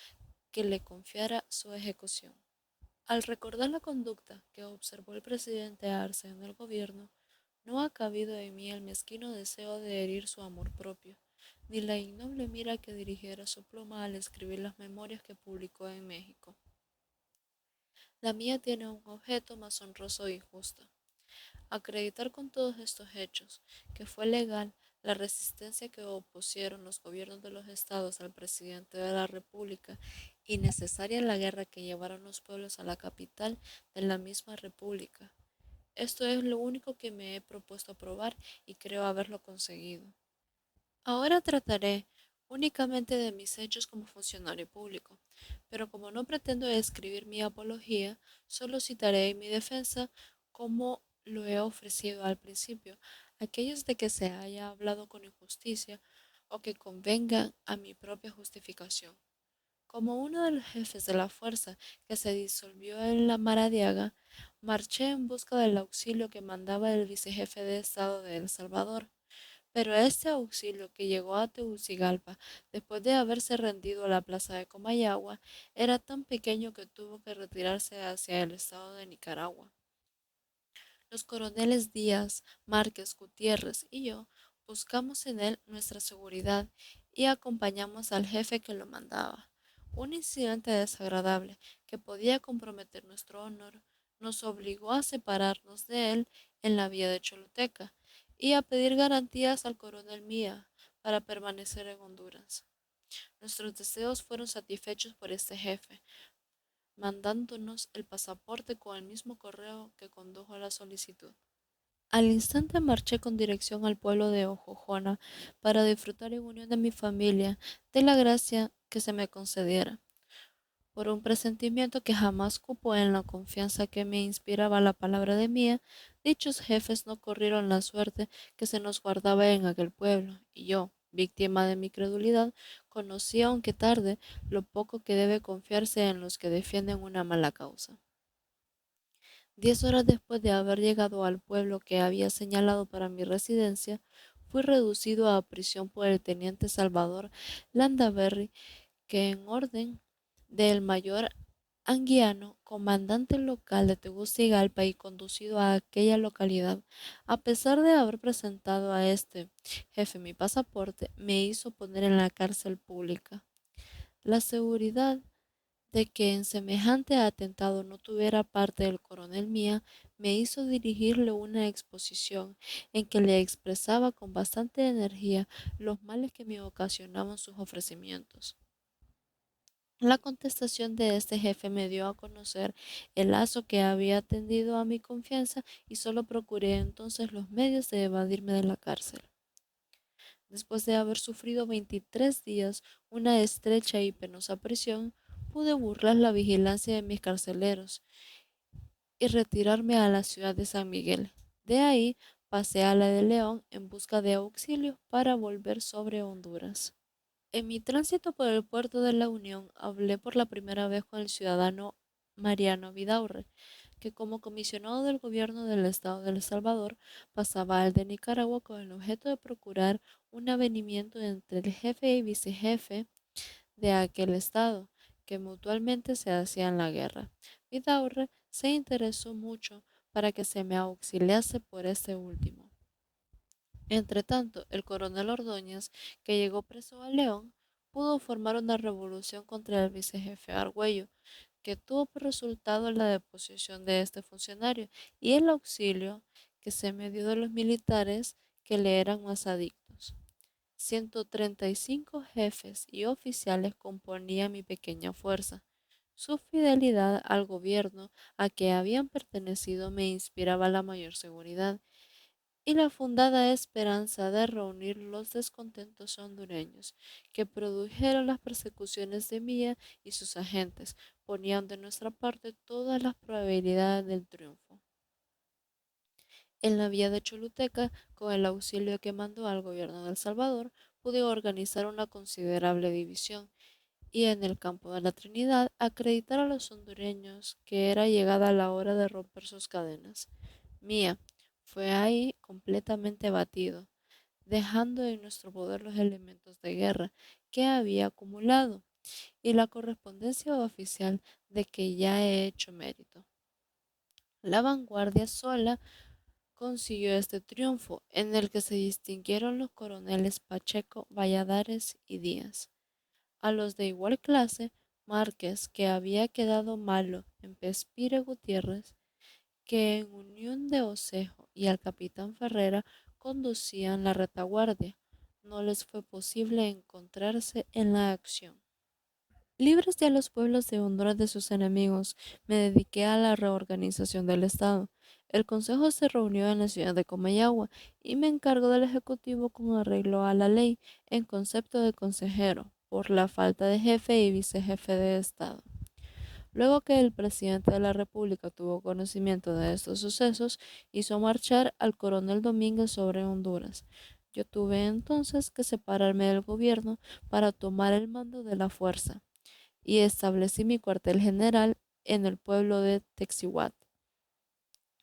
que le confiara su ejecución. Al recordar la conducta que observó el presidente Arce en el gobierno, no ha cabido en mí el mezquino deseo de herir su amor propio, ni la ignoble mira que dirigiera su pluma al escribir las memorias que publicó en México. La mía tiene un objeto más honroso y justo: acreditar con todos estos hechos que fue legal la resistencia que opusieron los gobiernos de los estados al presidente de la República y necesaria la guerra que llevaron los pueblos a la capital de la misma República. Esto es lo único que me he propuesto probar y creo haberlo conseguido. Ahora trataré únicamente de mis hechos como funcionario público, pero como no pretendo escribir mi apología, solo citaré en mi defensa, como lo he ofrecido al principio, aquellos de que se haya hablado con injusticia o que convengan a mi propia justificación. Como uno de los jefes de la fuerza que se disolvió en la Maradiaga, marché en busca del auxilio que mandaba el vicejefe de Estado de El Salvador. Pero este auxilio que llegó a Tegucigalpa después de haberse rendido a la plaza de Comayagua era tan pequeño que tuvo que retirarse hacia el estado de Nicaragua. Los coroneles Díaz, Márquez, Gutiérrez y yo buscamos en él nuestra seguridad y acompañamos al jefe que lo mandaba. Un incidente desagradable que podía comprometer nuestro honor nos obligó a separarnos de él en la vía de Choluteca y a pedir garantías al coronel Mía para permanecer en Honduras. Nuestros deseos fueron satisfechos por este jefe, mandándonos el pasaporte con el mismo correo que condujo a la solicitud. Al instante marché con dirección al pueblo de Ojojona para disfrutar en unión de mi familia de la gracia que se me concediera. Por un presentimiento que jamás cupo en la confianza que me inspiraba la palabra de Mía, dichos jefes no corrieron la suerte que se nos guardaba en aquel pueblo, y yo, víctima de mi credulidad, conocí, aunque tarde, lo poco que debe confiarse en los que defienden una mala causa. 10 horas después de haber llegado al pueblo que había señalado para mi residencia, fui reducido a prisión por el teniente Salvador Landaverry, que en orden del mayor Anguiano, comandante local de Tegucigalpa y conducido a aquella localidad, a pesar de haber presentado a este jefe mi pasaporte, me hizo poner en la cárcel pública. La seguridad de que en semejante atentado no tuviera parte el coronel Mía me hizo dirigirle una exposición en que le expresaba con bastante energía los males que me ocasionaban sus ofrecimientos. La contestación de este jefe me dio a conocer el lazo que había tendido a mi confianza y solo procuré entonces los medios de evadirme de la cárcel. Después de haber sufrido 23 días una estrecha y penosa prisión, pude burlar la vigilancia de mis carceleros y retirarme a la ciudad de San Miguel. De ahí pasé a la de León en busca de auxilio para volver sobre Honduras. En mi tránsito por el puerto de la Unión hablé por la primera vez con el ciudadano Mariano Vidaurre, que como comisionado del gobierno del estado de El Salvador pasaba al de Nicaragua con el objeto de procurar un avenimiento entre el jefe y vicejefe de aquel estado, que mutuamente se hacían la guerra. Vidaurre se interesó mucho para que se me auxiliase por este último. Entretanto, el coronel Ordóñez, que llegó preso a León, pudo formar una revolución contra el vicejefe Argüello, que tuvo por resultado la deposición de este funcionario y el auxilio que se me dio de los militares que le eran más adictos. 135 jefes y oficiales componían mi pequeña fuerza. Su fidelidad al gobierno a que habían pertenecido me inspiraba la mayor seguridad y la fundada esperanza de reunir los descontentos hondureños que produjeron las persecuciones de Milla y sus agentes, ponían de nuestra parte todas las probabilidades del triunfo. En la vía de Choluteca, con el auxilio que mandó al gobierno de El Salvador, pude organizar una considerable división y en el campo de la Trinidad acreditar a los hondureños que era llegada la hora de romper sus cadenas. Mía fue ahí completamente batido, dejando en nuestro poder los elementos de guerra que había acumulado y la correspondencia oficial de que ya he hecho mérito. La vanguardia sola consiguió este triunfo, en el que se distinguieron los coroneles Pacheco, Valladares y Díaz. A los de igual clase, Márquez, que había quedado malo en Pespire Gutiérrez, que en Unión de Osejo y al capitán Ferrera conducían la retaguardia. No les fue posible encontrarse en la acción. Libres ya los pueblos de Honduras de sus enemigos, me dediqué a la reorganización del Estado. El Consejo se reunió en la ciudad de Comayagua y me encargó del Ejecutivo con arreglo a la ley en concepto de consejero, por la falta de jefe y vicejefe de Estado. Luego que el presidente de la República tuvo conocimiento de estos sucesos, hizo marchar al coronel Domínguez sobre Honduras. Yo tuve entonces que separarme del gobierno para tomar el mando de la fuerza y establecí mi cuartel general en el pueblo de Texihuat.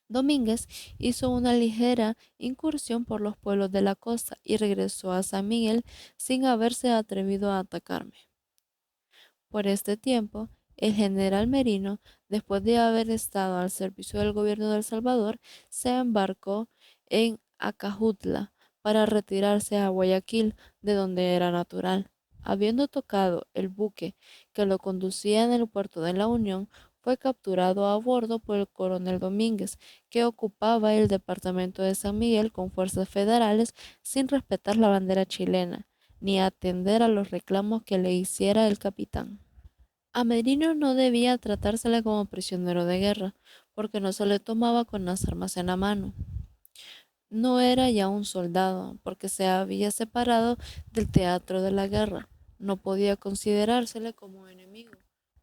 Domínguez hizo una ligera incursión por los pueblos de la costa y regresó a San Miguel sin haberse atrevido a atacarme. Por este tiempo, el general Merino, después de haber estado al servicio del gobierno de El Salvador, se embarcó en Acajutla para retirarse a Guayaquil, de donde era natural. Habiendo tocado el buque que lo conducía en el puerto de la Unión, fue capturado a bordo por el coronel Domínguez, que ocupaba el departamento de San Miguel con fuerzas federales sin respetar la bandera chilena, ni atender a los reclamos que le hiciera el capitán. A Merino no debía tratársele como prisionero de guerra, porque no se le tomaba con las armas en la mano. No era ya un soldado, porque se había separado del teatro de la guerra. No podía considerársele como enemigo,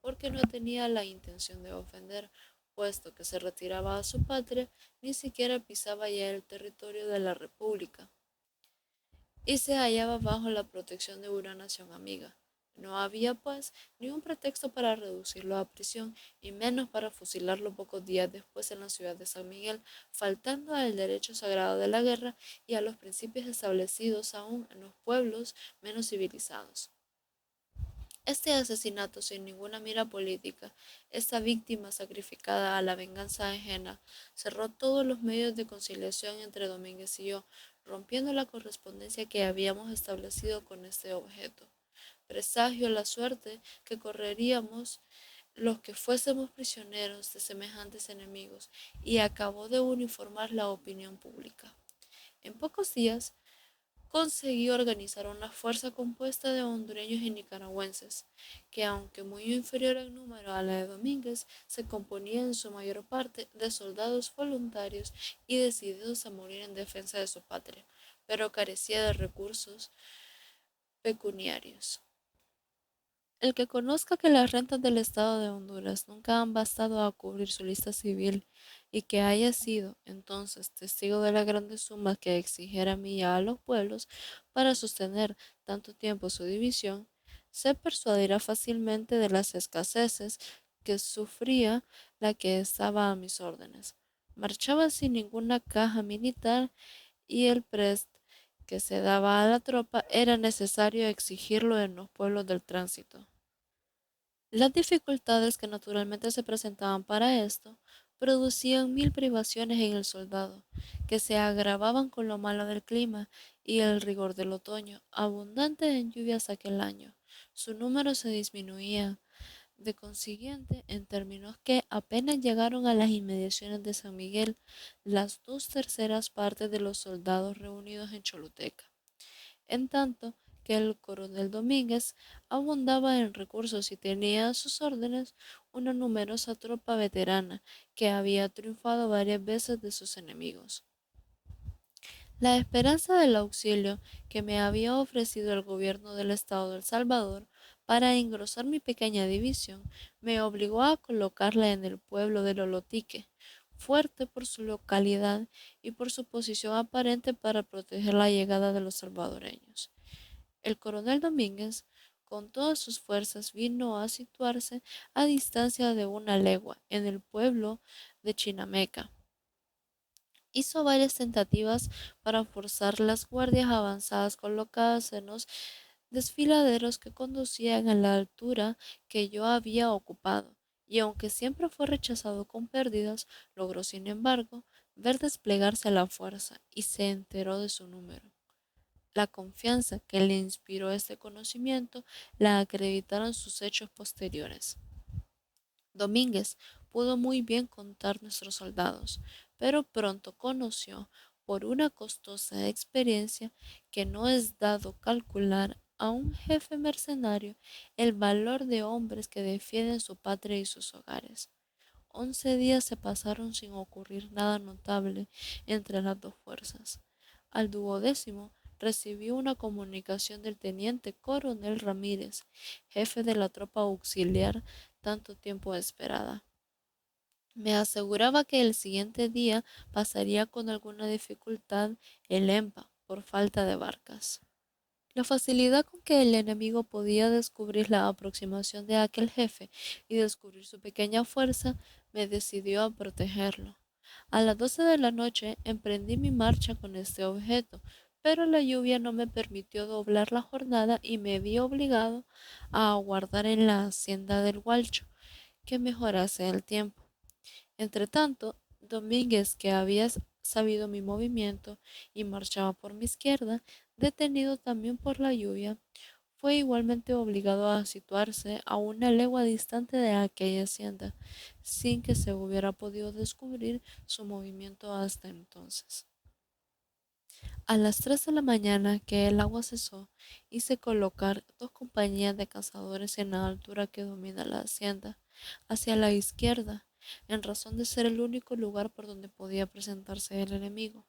porque no tenía la intención de ofender, puesto que se retiraba a su patria, ni siquiera pisaba ya el territorio de la República y se hallaba bajo la protección de una nación amiga. No había, pues, ni un pretexto para reducirlo a prisión, y menos para fusilarlo pocos días después en la ciudad de San Miguel, faltando al derecho sagrado de la guerra y a los principios establecidos aún en los pueblos menos civilizados. Este asesinato sin ninguna mira política, esta víctima sacrificada a la venganza ajena, cerró todos los medios de conciliación entre Domínguez y yo, rompiendo la correspondencia que habíamos establecido con este objeto. Presagio la suerte que correríamos los que fuésemos prisioneros de semejantes enemigos, y acabó de uniformar la opinión pública. En pocos días conseguí organizar una fuerza compuesta de hondureños y nicaragüenses, que aunque muy inferior en número a la de Domínguez, se componía en su mayor parte de soldados voluntarios y decididos a morir en defensa de su patria, pero carecía de recursos pecuniarios. El que conozca que las rentas del Estado de Honduras nunca han bastado a cubrir su lista civil y que haya sido, entonces, testigo de las grandes sumas que exigiera Milla a los pueblos para sostener tanto tiempo su división, se persuadirá fácilmente de las escaseces que sufría la que estaba a mis órdenes. Marchaba sin ninguna caja militar y el prest que se daba a la tropa era necesario exigirlo en los pueblos del tránsito. Las dificultades que naturalmente se presentaban para esto producían mil privaciones en el soldado, que se agravaban con lo malo del clima y el rigor del otoño, abundante en lluvias aquel año. Su número se disminuía, de consiguiente, en términos que apenas llegaron a las inmediaciones de San Miguel las 2/3 de los soldados reunidos en Choluteca, en tanto que el coronel Domínguez abundaba en recursos y tenía a sus órdenes una numerosa tropa veterana que había triunfado varias veces de sus enemigos. La esperanza del auxilio que me había ofrecido el gobierno del estado de El Salvador para engrosar mi pequeña división me obligó a colocarla en el pueblo de Lolotique, fuerte por su localidad y por su posición aparente para proteger la llegada de los salvadoreños. El coronel Domínguez, con todas sus fuerzas, vino a situarse a distancia de una legua en el pueblo de Chinameca. Hizo varias tentativas para forzar las guardias avanzadas colocadas en los desfiladeros que conducían a la altura que yo había ocupado, y aunque siempre fue rechazado con pérdidas, logró sin embargo ver desplegarse la fuerza y se enteró de su número. La confianza que le inspiró este conocimiento la acreditaron sus hechos posteriores. Domínguez pudo muy bien contar nuestros soldados, pero pronto conoció por una costosa experiencia que no es dado calcular a un jefe mercenario el valor de hombres que defienden su patria y sus hogares. 11 días se pasaron sin ocurrir nada notable entre las dos fuerzas. Al 12º recibió una comunicación del teniente coronel Ramírez, jefe de la tropa auxiliar tanto tiempo esperada. Me aseguraba que el siguiente día pasaría con alguna dificultad el EMPA por falta de barcas. La facilidad con que el enemigo podía descubrir la aproximación de aquel jefe y descubrir su pequeña fuerza me decidió a protegerlo. A las 12 de la noche emprendí mi marcha con este objeto, pero la lluvia no me permitió doblar la jornada y me vi obligado a aguardar en la hacienda del Gualcho que mejorase el tiempo. Entretanto, Domínguez, que había sabido mi movimiento y marchaba por mi izquierda, detenido también por la lluvia, fue igualmente obligado a situarse a una legua distante de aquella hacienda, sin que se hubiera podido descubrir su movimiento hasta entonces. A las 3 de la mañana que el agua cesó, hice colocar dos compañías de cazadores en la altura que domina la hacienda, hacia la izquierda, en razón de ser el único lugar por donde podía presentarse el enemigo.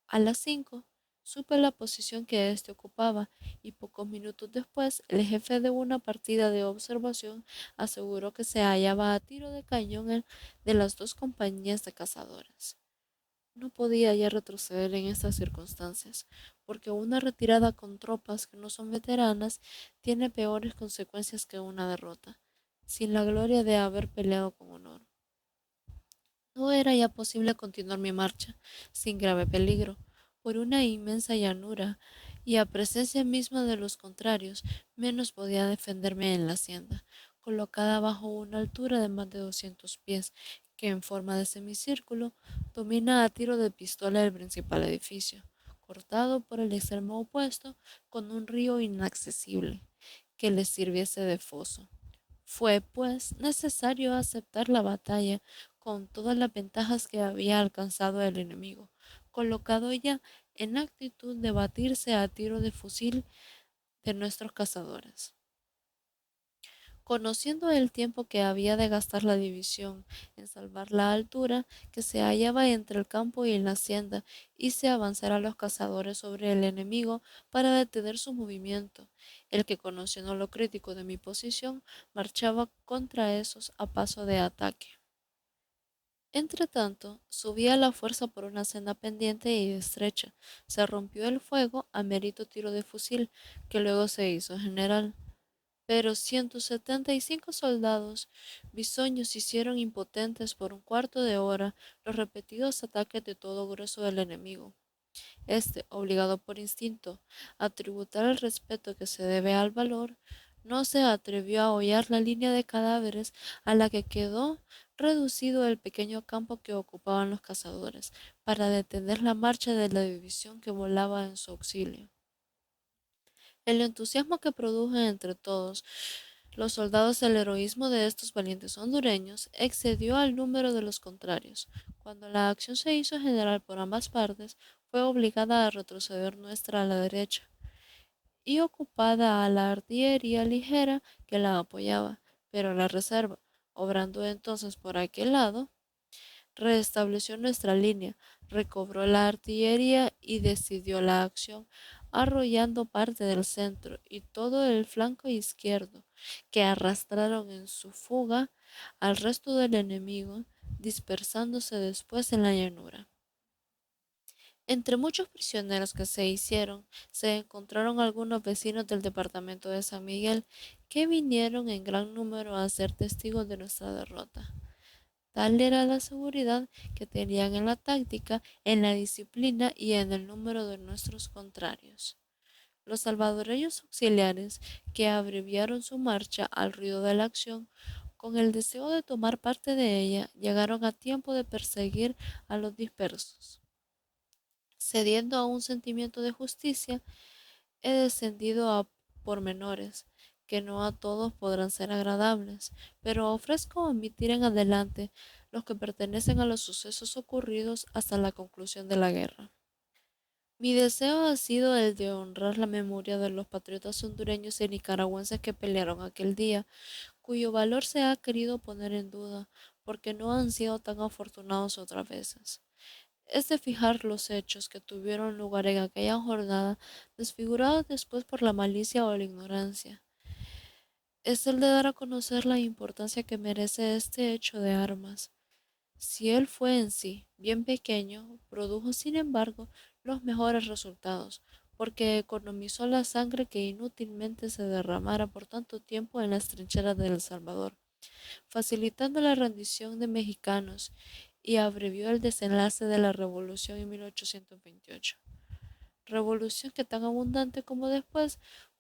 A las 5 supe la posición que éste ocupaba y pocos minutos después el jefe de una partida de observación aseguró que se hallaba a tiro de cañón de las dos compañías de cazadores. No podía ya retroceder en estas circunstancias, porque una retirada con tropas que no son veteranas tiene peores consecuencias que una derrota, sin la gloria de haber peleado con honor. No era ya posible continuar mi marcha, sin grave peligro, por una inmensa llanura, y a presencia misma de los contrarios, menos podía defenderme en la hacienda, colocada bajo una altura de más de 200 pies, que en forma de semicírculo domina a tiro de pistola el principal edificio, cortado por el extremo opuesto con un río inaccesible, que le sirviese de foso. Fue, pues, necesario aceptar la batalla con todas las ventajas que había alcanzado el enemigo, colocado ya en actitud de batirse a tiro de fusil de nuestros cazadores. Conociendo el tiempo que había de gastar la división en salvar la altura que se hallaba entre el campo y la hacienda, hice avanzar a los cazadores sobre el enemigo para detener su movimiento. El que, conociendo lo crítico de mi posición, marchaba contra esos a paso de ataque. Entretanto, subía la fuerza por una senda pendiente y estrecha. Se rompió el fuego a mérito tiro de fusil, que luego se hizo general. Pero 175 soldados bisoños hicieron impotentes por un cuarto de hora los repetidos ataques de todo grueso del enemigo. Este, obligado por instinto a tributar el respeto que se debe al valor, no se atrevió a hollar la línea de cadáveres a la que quedó reducido el pequeño campo que ocupaban los cazadores, para detener la marcha de la división que volaba en su auxilio. El entusiasmo que produjo entre todos los soldados el heroísmo de estos valientes hondureños excedió al número de los contrarios. Cuando la acción se hizo general por ambas partes, fue obligada a retroceder nuestra a la derecha y ocupada a la artillería ligera que la apoyaba, pero la reserva, obrando entonces por aquel lado, Restableció nuestra línea, recobró la artillería y decidió la acción, arrollando parte del centro y todo el flanco izquierdo, que arrastraron en su fuga al resto del enemigo, dispersándose después en la llanura. Entre muchos prisioneros que se hicieron, se encontraron algunos vecinos del departamento de San Miguel que vinieron en gran número a ser testigos de nuestra derrota. Tal era la seguridad que tenían en la táctica, en la disciplina y en el número de nuestros contrarios. Los salvadoreños auxiliares, que abreviaron su marcha al ruido de la acción, con el deseo de tomar parte de ella, llegaron a tiempo de perseguir a los dispersos. Cediendo a un sentimiento de justicia, he descendido a pormenores, que no a todos podrán ser agradables, pero ofrezco omitir en adelante los que pertenecen a los sucesos ocurridos hasta la conclusión de la guerra. Mi deseo ha sido el de honrar la memoria de los patriotas hondureños y nicaragüenses que pelearon aquel día, cuyo valor se ha querido poner en duda, porque no han sido tan afortunados otras veces. Es de fijar los hechos que tuvieron lugar en aquella jornada, desfigurados después por la malicia o la ignorancia. Es el de dar a conocer la importancia que merece este hecho de armas. Si él fue en sí bien pequeño, produjo sin embargo los mejores resultados, porque economizó la sangre que inútilmente se derramara por tanto tiempo en las trincheras de El Salvador, facilitando la rendición de mexicanos y abrevió el desenlace de la revolución en 1828. Revolución que tan abundante como después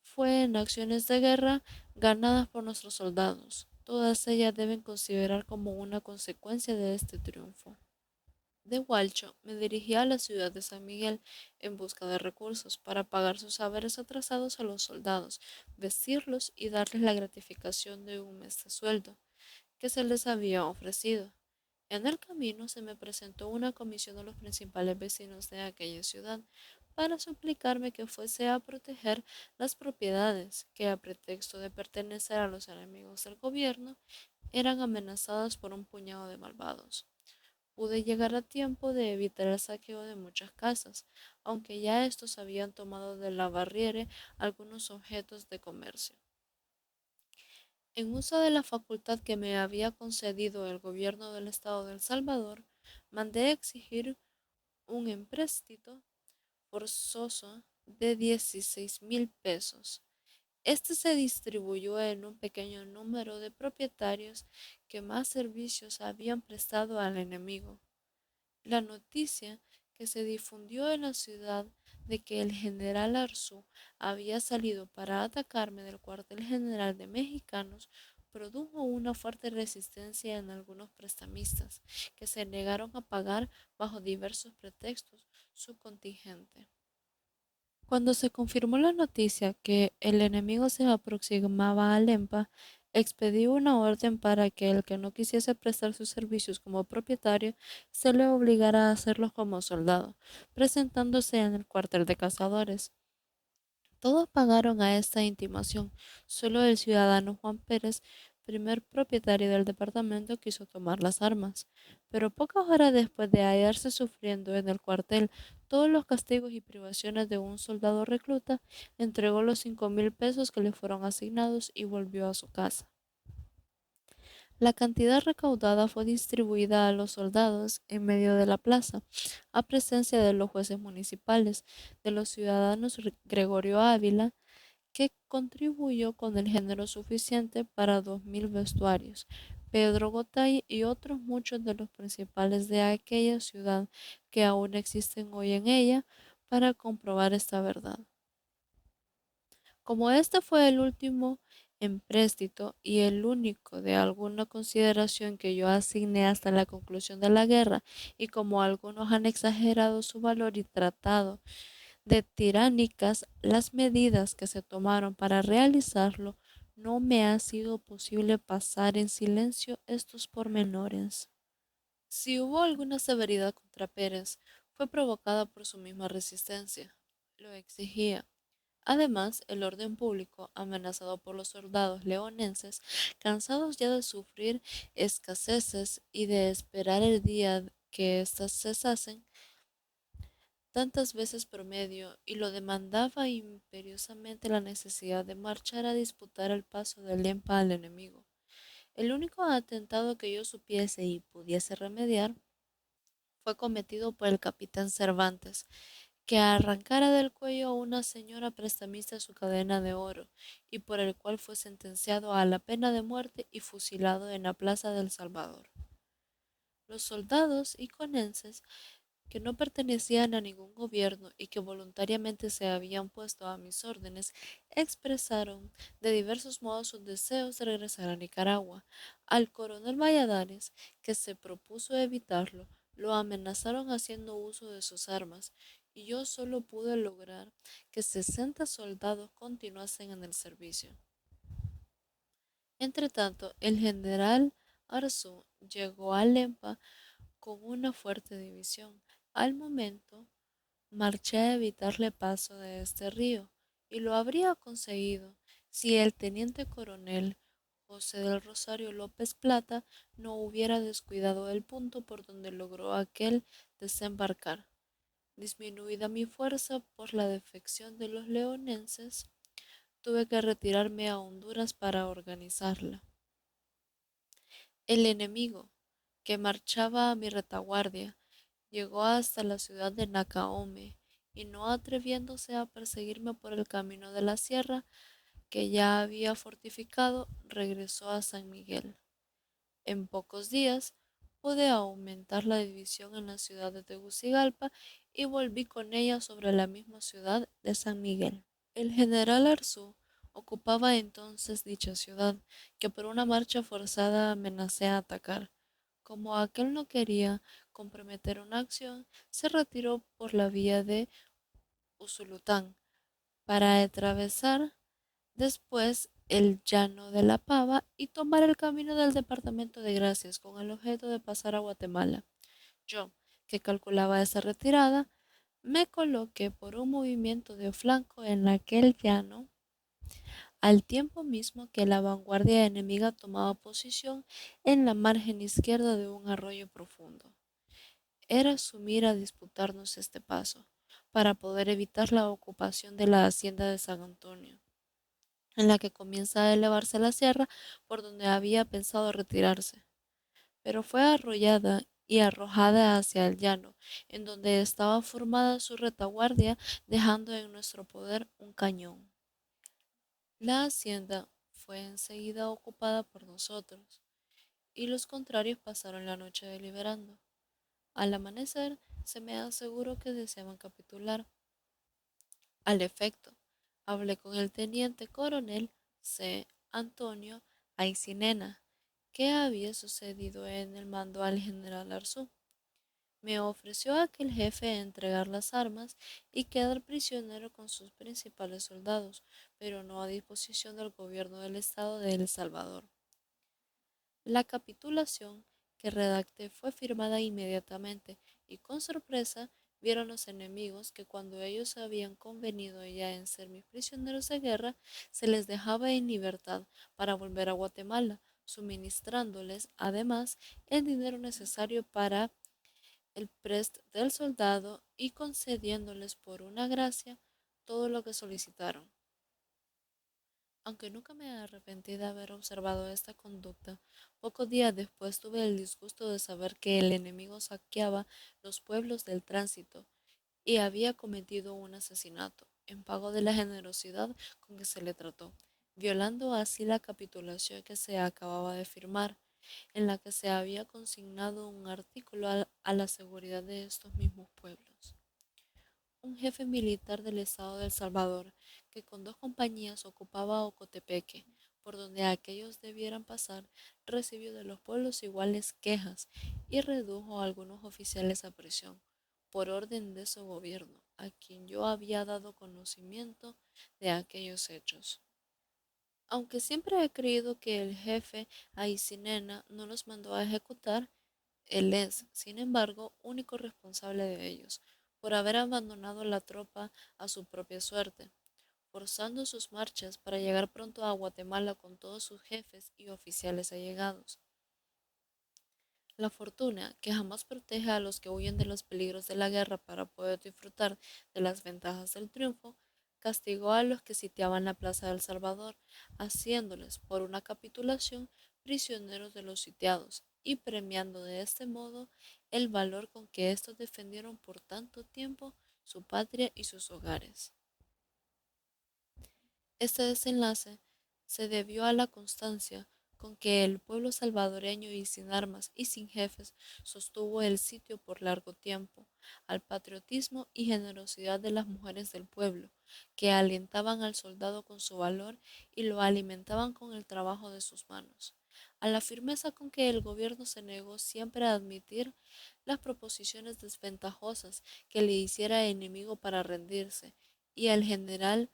fue en acciones de guerra ganadas por nuestros soldados. Todas ellas deben considerar como una consecuencia de este triunfo. De Hualcho me dirigí a la ciudad de San Miguel en busca de recursos para pagar sus haberes atrasados a los soldados, vestirlos y darles la gratificación de un mes de sueldo que se les había ofrecido. En el camino se me presentó una comisión de los principales vecinos de aquella ciudad para suplicarme que fuese a proteger las propiedades que, a pretexto de pertenecer a los enemigos del gobierno, eran amenazadas por un puñado de malvados. Pude llegar a tiempo de evitar el saqueo de muchas casas, aunque ya estos habían tomado de la barriere algunos objetos de comercio. En uso de la facultad que me había concedido el gobierno del estado de El Salvador, mandé exigir un empréstito forzoso de 16,000 pesos. Este se distribuyó en un pequeño número de propietarios que más servicios habían prestado al enemigo. La noticia que se difundió en la ciudad de que el general Arzú había salido para atacarme del cuartel general de mexicanos produjo una fuerte resistencia en algunos prestamistas, que se negaron a pagar bajo diversos pretextos su contingente. Cuando se confirmó la noticia que el enemigo se aproximaba a Lempa, expedí una orden para que el que no quisiese prestar sus servicios como propietario se le obligara a hacerlos como soldado, presentándose en el cuartel de cazadores. Todos pagaron a esta intimación. Solo el ciudadano Juan Pérez, primer propietario del departamento, quiso tomar las armas. Pero pocas horas después de hallarse sufriendo en el cuartel todos los castigos y privaciones de un soldado recluta, entregó los 5,000 pesos que le fueron asignados y volvió a su casa. La cantidad recaudada fue distribuida a los soldados en medio de la plaza, a presencia de los jueces municipales, de los ciudadanos Gregorio Ávila, que contribuyó con el género suficiente para 2,000 vestuarios, Pedro Gotay y otros muchos de los principales de aquella ciudad que aún existen hoy en ella para comprobar esta verdad. Como este fue el último empréstito y el único de alguna consideración que yo asigné hasta la conclusión de la guerra, y como algunos han exagerado su valor y tratado de tiránicas las medidas que se tomaron para realizarlo, no me ha sido posible pasar en silencio estos pormenores. Si hubo alguna severidad contra Pérez, fue provocada por su misma resistencia. Lo exigía. Además, el orden público, amenazado por los soldados leonenses, cansados ya de sufrir escaseces y de esperar el día que éstas cesasen tantas veces promedio, y lo demandaba imperiosamente la necesidad de marchar a disputar el paso de Lempa al enemigo. El único atentado que yo supiese y pudiese remediar fue cometido por el capitán Cervantes, que arrancara del cuello a una señora prestamista su cadena de oro, y por el cual fue sentenciado a la pena de muerte y fusilado en la plaza del Salvador. Los soldados iconenses, que no pertenecían a ningún gobierno y que voluntariamente se habían puesto a mis órdenes, expresaron de diversos modos sus deseos de regresar a Nicaragua. Al coronel Valladares, que se propuso evitarlo, lo amenazaron haciendo uso de sus armas, y yo solo pude lograr que 60 soldados continuasen en el servicio. Entretanto, el general Arzú llegó a Lempa con una fuerte división. Al momento, marché a evitarle paso de este río, y lo habría conseguido si el teniente coronel José del Rosario López Plata no hubiera descuidado el punto por donde logró aquel desembarcar. Disminuida mi fuerza por la defección de los leonenses, tuve que retirarme a Honduras para organizarla. El enemigo, que marchaba a mi retaguardia, llegó hasta la ciudad de Nacaome, y no atreviéndose a perseguirme por el camino de la sierra que ya había fortificado, regresó a San Miguel. En pocos días pude aumentar la división en la ciudad de Tegucigalpa y volví con ella sobre la misma ciudad de San Miguel. El general Arzú ocupaba entonces dicha ciudad, que por una marcha forzada amenacé a atacar. Como aquel no quería comprometer una acción, se retiró por la vía de Usulután para atravesar después el llano de la Pava y tomar el camino del departamento de Gracias con el objeto de pasar a Guatemala. Yo, que calculaba esa retirada, me coloqué por un movimiento de flanco en aquel llano, al tiempo mismo que la vanguardia enemiga tomaba posición en la margen izquierda de un arroyo profundo. Era sumir a disputarnos este paso, para poder evitar la ocupación de la hacienda de San Antonio, en la que comienza a elevarse la sierra por donde había pensado retirarse, pero fue arrollada y arrojada hacia el llano, en donde estaba formada su retaguardia, dejando en nuestro poder un cañón. La hacienda fue enseguida ocupada por nosotros, y los contrarios pasaron la noche deliberando. Al amanecer, se me aseguró que deseaban capitular. Al efecto, hablé con el teniente coronel C. Antonio Aycinena, que había sucedido en el mando al general Arzú. Me ofreció a aquel jefe entregar las armas y quedar prisionero con sus principales soldados, pero no a disposición del gobierno del estado de El Salvador. La capitulación que redacté fue firmada inmediatamente, y con sorpresa vieron los enemigos que cuando ellos habían convenido ya en ser mis prisioneros de guerra, se les dejaba en libertad para volver a Guatemala, suministrándoles además el dinero necesario para el prest del soldado y concediéndoles por una gracia todo lo que solicitaron. Aunque nunca me arrepentí de haber observado esta conducta, pocos días después tuve el disgusto de saber que el enemigo saqueaba los pueblos del tránsito y había cometido un asesinato en pago de la generosidad con que se le trató, violando así la capitulación que se acababa de firmar, en la que se había consignado un artículo a la seguridad de estos mismos pueblos. Un jefe militar del estado de El Salvador, que con 2 compañías ocupaba Ocotepeque, por donde aquellos debieran pasar, recibió de los pueblos iguales quejas y redujo a algunos oficiales a prisión, por orden de su gobierno, a quien yo había dado conocimiento de aquellos hechos. Aunque siempre he creído que el jefe Aycinena no los mandó a ejecutar, él es, sin embargo, único responsable de ellos, por haber abandonado la tropa a su propia suerte. forzando sus marchas para llegar pronto a Guatemala con todos sus jefes y oficiales allegados. La fortuna, que jamás protege a los que huyen de los peligros de la guerra para poder disfrutar de las ventajas del triunfo, castigó a los que sitiaban la plaza del Salvador, haciéndoles, por una capitulación, prisioneros de los sitiados y premiando de este modo el valor con que éstos defendieron por tanto tiempo su patria y sus hogares. Este desenlace se debió a la constancia con que el pueblo salvadoreño y sin armas y sin jefes sostuvo el sitio por largo tiempo, al patriotismo y generosidad de las mujeres del pueblo, que alentaban al soldado con su valor y lo alimentaban con el trabajo de sus manos, a la firmeza con que el gobierno se negó siempre a admitir las proposiciones desventajosas que le hiciera enemigo para rendirse, y al general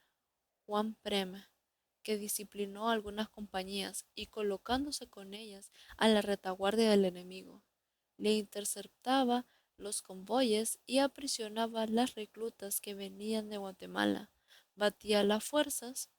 Juan Prema, que disciplinó algunas compañías y colocándose con ellas a la retaguardia del enemigo, le interceptaba los convoyes y aprisionaba las reclutas que venían de Guatemala, batía las fuerzas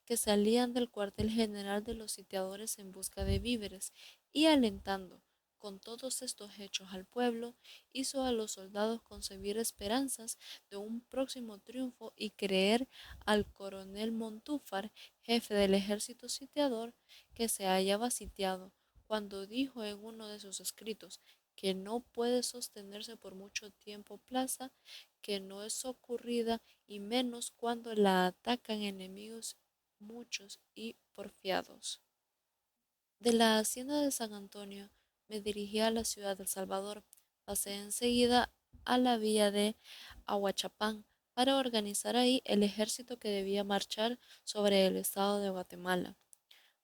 que salían del cuartel general de los sitiadores en busca de víveres y alentando con todos estos hechos al pueblo, hizo a los soldados concebir esperanzas de un próximo triunfo y creer al coronel Montúfar, jefe del ejército sitiador, que se hallaba sitiado, cuando dijo en uno de sus escritos que no puede sostenerse por mucho tiempo plaza, que no es ocurrida y menos cuando la atacan enemigos muchos y porfiados. De la hacienda de San Antonio me dirigí a la ciudad de El Salvador. Pasé enseguida a la villa de Ahuachapán para organizar ahí el ejército que debía marchar sobre el estado de Guatemala.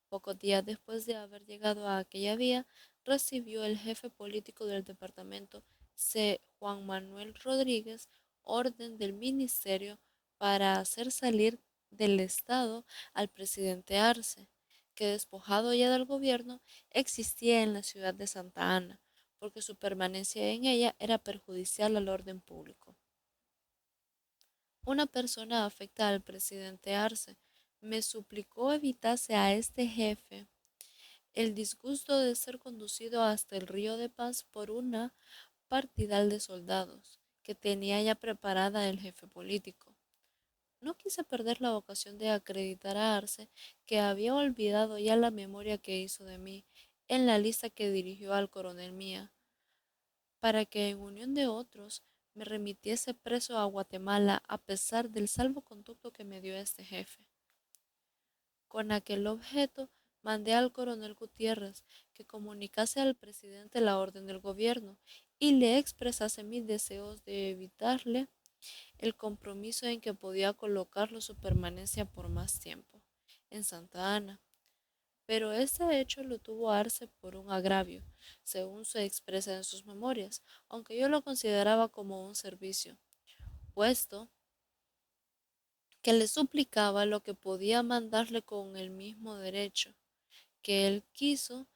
Pocos días después de haber llegado a aquella vía, recibió el jefe político del departamento, C. Juan Manuel Rodríguez, orden del ministerio para hacer salir del estado al presidente Arce, que despojado ya del gobierno, existía en la ciudad de Santa Ana, porque su permanencia en ella era perjudicial al orden público. Una persona afecta al presidente Arce me suplicó evitase a este jefe el disgusto de ser conducido hasta el río de Paz por una partidal de soldados que tenía ya preparada el jefe político. No quise perder la ocasión de acreditar a Arce que había olvidado ya la memoria que hizo de mí en la lista que dirigió al coronel Mía, para que en unión de otros me remitiese preso a Guatemala a pesar del salvoconducto que me dio este jefe. Con aquel objeto mandé al coronel Gutiérrez que comunicase al presidente la orden del gobierno y le expresase mis deseos de evitarle el compromiso en que podía colocarlo su permanencia por más tiempo en Santa Ana. Pero este hecho lo tuvo Arce por un agravio, según se expresa en sus memorias, aunque yo lo consideraba como un servicio, puesto que le suplicaba lo que podía mandarle con el mismo derecho, que él quiso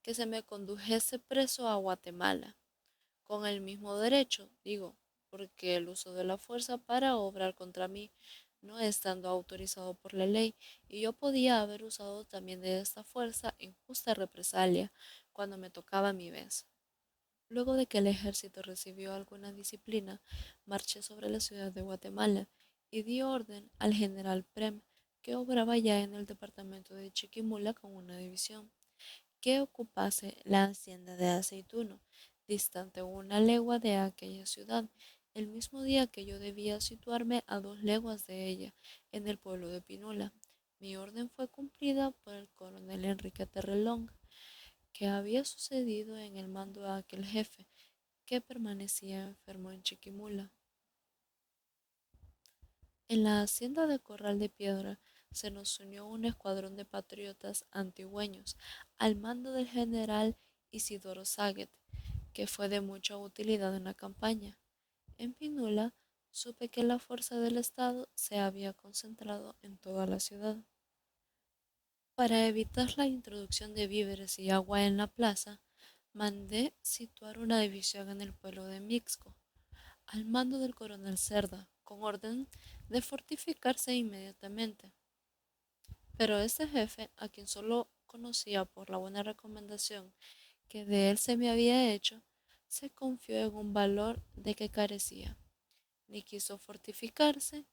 que se me condujese preso a Guatemala, con el mismo derecho, digo, porque el uso de la fuerza para obrar contra mí, no estando autorizado por la ley, y yo podía haber usado también de esta fuerza en justa represalia cuando me tocaba mi vez. Luego de que el ejército recibió alguna disciplina, marché sobre la ciudad de Guatemala y di orden al general Prem, que obraba ya en el departamento de Chiquimula con una división, que ocupase la hacienda de Aceituno, distante una legua de aquella ciudad, el mismo día que yo debía situarme a 2 leguas de ella, en el pueblo de Pinula. Mi orden fue cumplida por el coronel Enrique Terrelón, que había sucedido en el mando a aquel jefe, que permanecía enfermo en Chiquimula. En la hacienda de Corral de Piedra se nos unió un escuadrón de patriotas antigüeños al mando del general Isidoro Saget, que fue de mucha utilidad en la campaña. En Pinula supe que la fuerza del Estado se había concentrado en toda la ciudad. Para evitar la introducción de víveres y agua en la plaza, mandé situar una división en el pueblo de Mixco, al mando del coronel Cerda, con orden de fortificarse inmediatamente. Pero ese jefe, a quien solo conocía por la buena recomendación que de él se me había hecho, se confió en un valor de que carecía. Ni quiso fortificarse,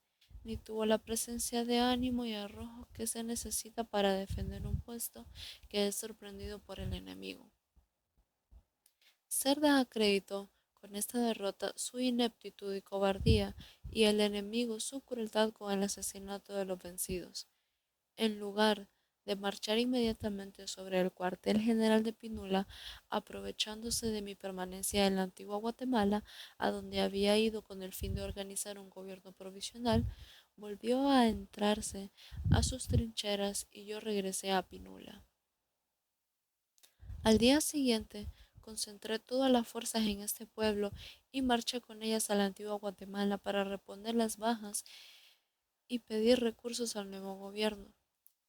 ni tuvo la presencia de ánimo y arrojo que se necesita para defender un puesto que es sorprendido por el enemigo. Cerda acreditó con esta derrota su ineptitud y cobardía y el enemigo su crueldad con el asesinato de los vencidos. En lugar de marchar inmediatamente sobre el cuartel general de Pinula, aprovechándose de mi permanencia en la antigua Guatemala, a donde había ido con el fin de organizar un gobierno provisional, volvió a entrarse a sus trincheras y yo regresé a Pinula. Al día siguiente, concentré todas las fuerzas en este pueblo y marché con ellas a la antigua Guatemala para reponer las bajas y pedir recursos al nuevo gobierno.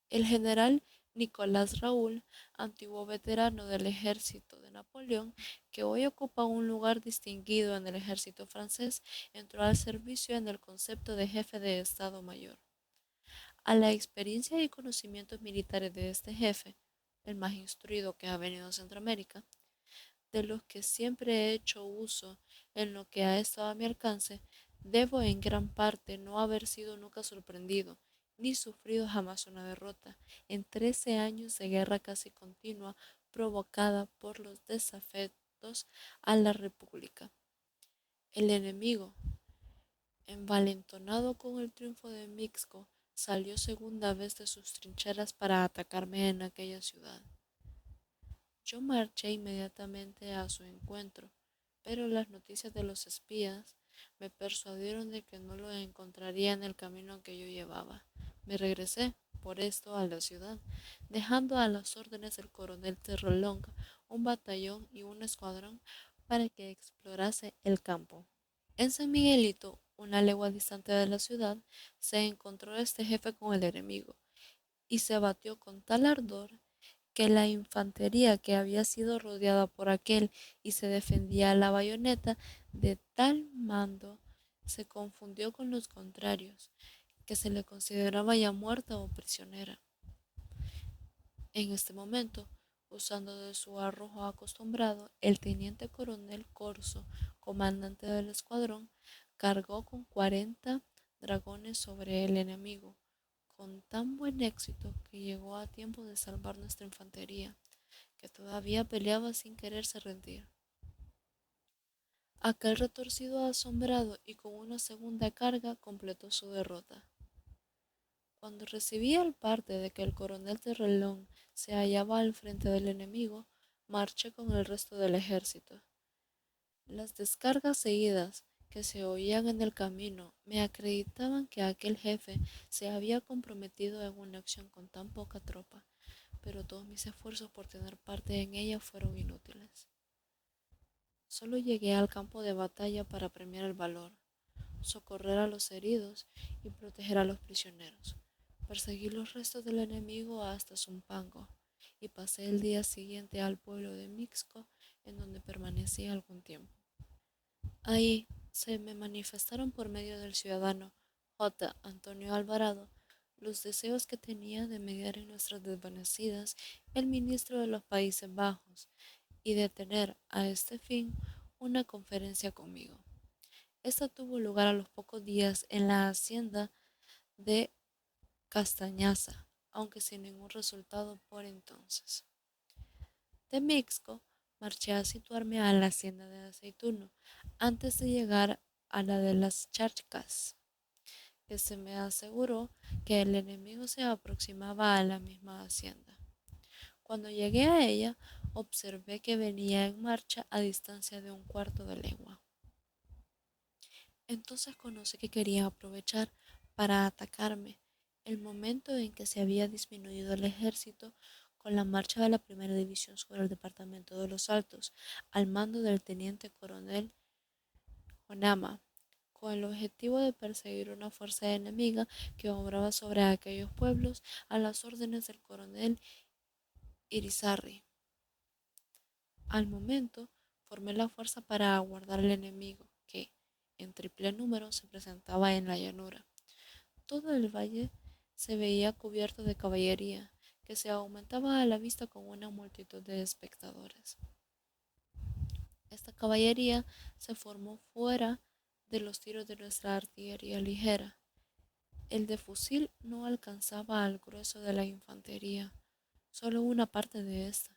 El general Nicolás Raúl, antiguo veterano del ejército de Napoleón, que hoy ocupa un lugar distinguido en el ejército francés, entró al servicio en el concepto de jefe de Estado Mayor. A la experiencia y conocimientos militares de este jefe, el más instruido que ha venido a Centroamérica, de los que siempre he hecho uso en lo que ha estado a mi alcance, debo en gran parte no haber sido nunca sorprendido, ni sufrido jamás una derrota, en 13 años de guerra casi continua provocada por los desafectos a la República. El enemigo, envalentonado con el triunfo de Mixco, salió segunda vez de sus trincheras para atacarme en aquella ciudad. Yo marché inmediatamente a su encuentro, pero las noticias de los espías me persuadieron de que no lo encontraría en el camino que yo llevaba. Me regresé, por esto, a la ciudad, dejando a las órdenes del coronel Terrelong un batallón y un escuadrón para que explorase el campo. En San Miguelito, una legua distante de la ciudad, se encontró este jefe con el enemigo y se batió con tal ardor que la infantería que había sido rodeada por aquel y se defendía a la bayoneta de tal mando se confundió con los contrarios, que se le consideraba ya muerta o prisionera. En este momento, usando de su arrojo acostumbrado, el teniente coronel Corso, comandante del escuadrón, cargó con 40 dragones sobre el enemigo, con tan buen éxito que llegó a tiempo de salvar nuestra infantería, que todavía peleaba sin quererse rendir. Aquel retorcido asombrado y con una segunda carga completó su derrota. Cuando recibí el parte de que el coronel Terrelón se hallaba al frente del enemigo, marché con el resto del ejército. Las descargas seguidas que se oían en el camino me acreditaban que aquel jefe se había comprometido en una acción con tan poca tropa, pero todos mis esfuerzos por tener parte en ella fueron inútiles. Solo llegué al campo de batalla para premiar el valor, socorrer a los heridos y proteger a los prisioneros. Perseguí los restos del enemigo hasta Zumpango y pasé el día siguiente al pueblo de Mixco, en donde permanecí algún tiempo. Ahí se me manifestaron por medio del ciudadano J. Antonio Alvarado los deseos que tenía de mediar en nuestras desvanecidas el ministro de los Países Bajos y de tener a este fin una conferencia conmigo. Esta tuvo lugar a los pocos días en la hacienda de Castañaza, aunque sin ningún resultado por entonces. De Mixco marché a situarme a la hacienda de Aceituno antes de llegar a la de las Charcas, que se me aseguró que el enemigo se aproximaba a la misma hacienda. Cuando llegué a ella, observé que venía en marcha a distancia de un cuarto de legua. Entonces conocí que quería aprovechar para atacarme el momento en que se había disminuido el ejército con la marcha de la primera división sobre el departamento de los Altos, al mando del teniente coronel Onama, con el objetivo de perseguir una fuerza enemiga que obraba sobre aquellos pueblos a las órdenes del coronel Irizarry. Al momento, formé la fuerza para aguardar al enemigo, que, en triple número se presentaba en la llanura. Todo el valle se veía cubierto de caballería, que se aumentaba a la vista con una multitud de espectadores. Esta caballería se formó fuera de los tiros de nuestra artillería ligera. El de fusil no alcanzaba al grueso de la infantería, solo una parte de esta.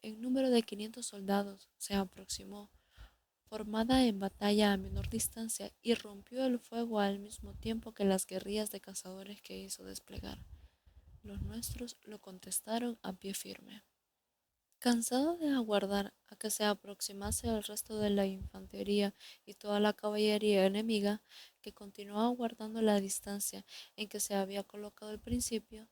En número de 500 soldados se aproximó, formada en batalla a menor distancia, y rompió el fuego al mismo tiempo que las guerrillas de cazadores que hizo desplegar. Los nuestros lo contestaron a pie firme. Cansado de aguardar a que se aproximase el resto de la infantería y toda la caballería enemiga, que continuaba guardando la distancia en que se había colocado al principio,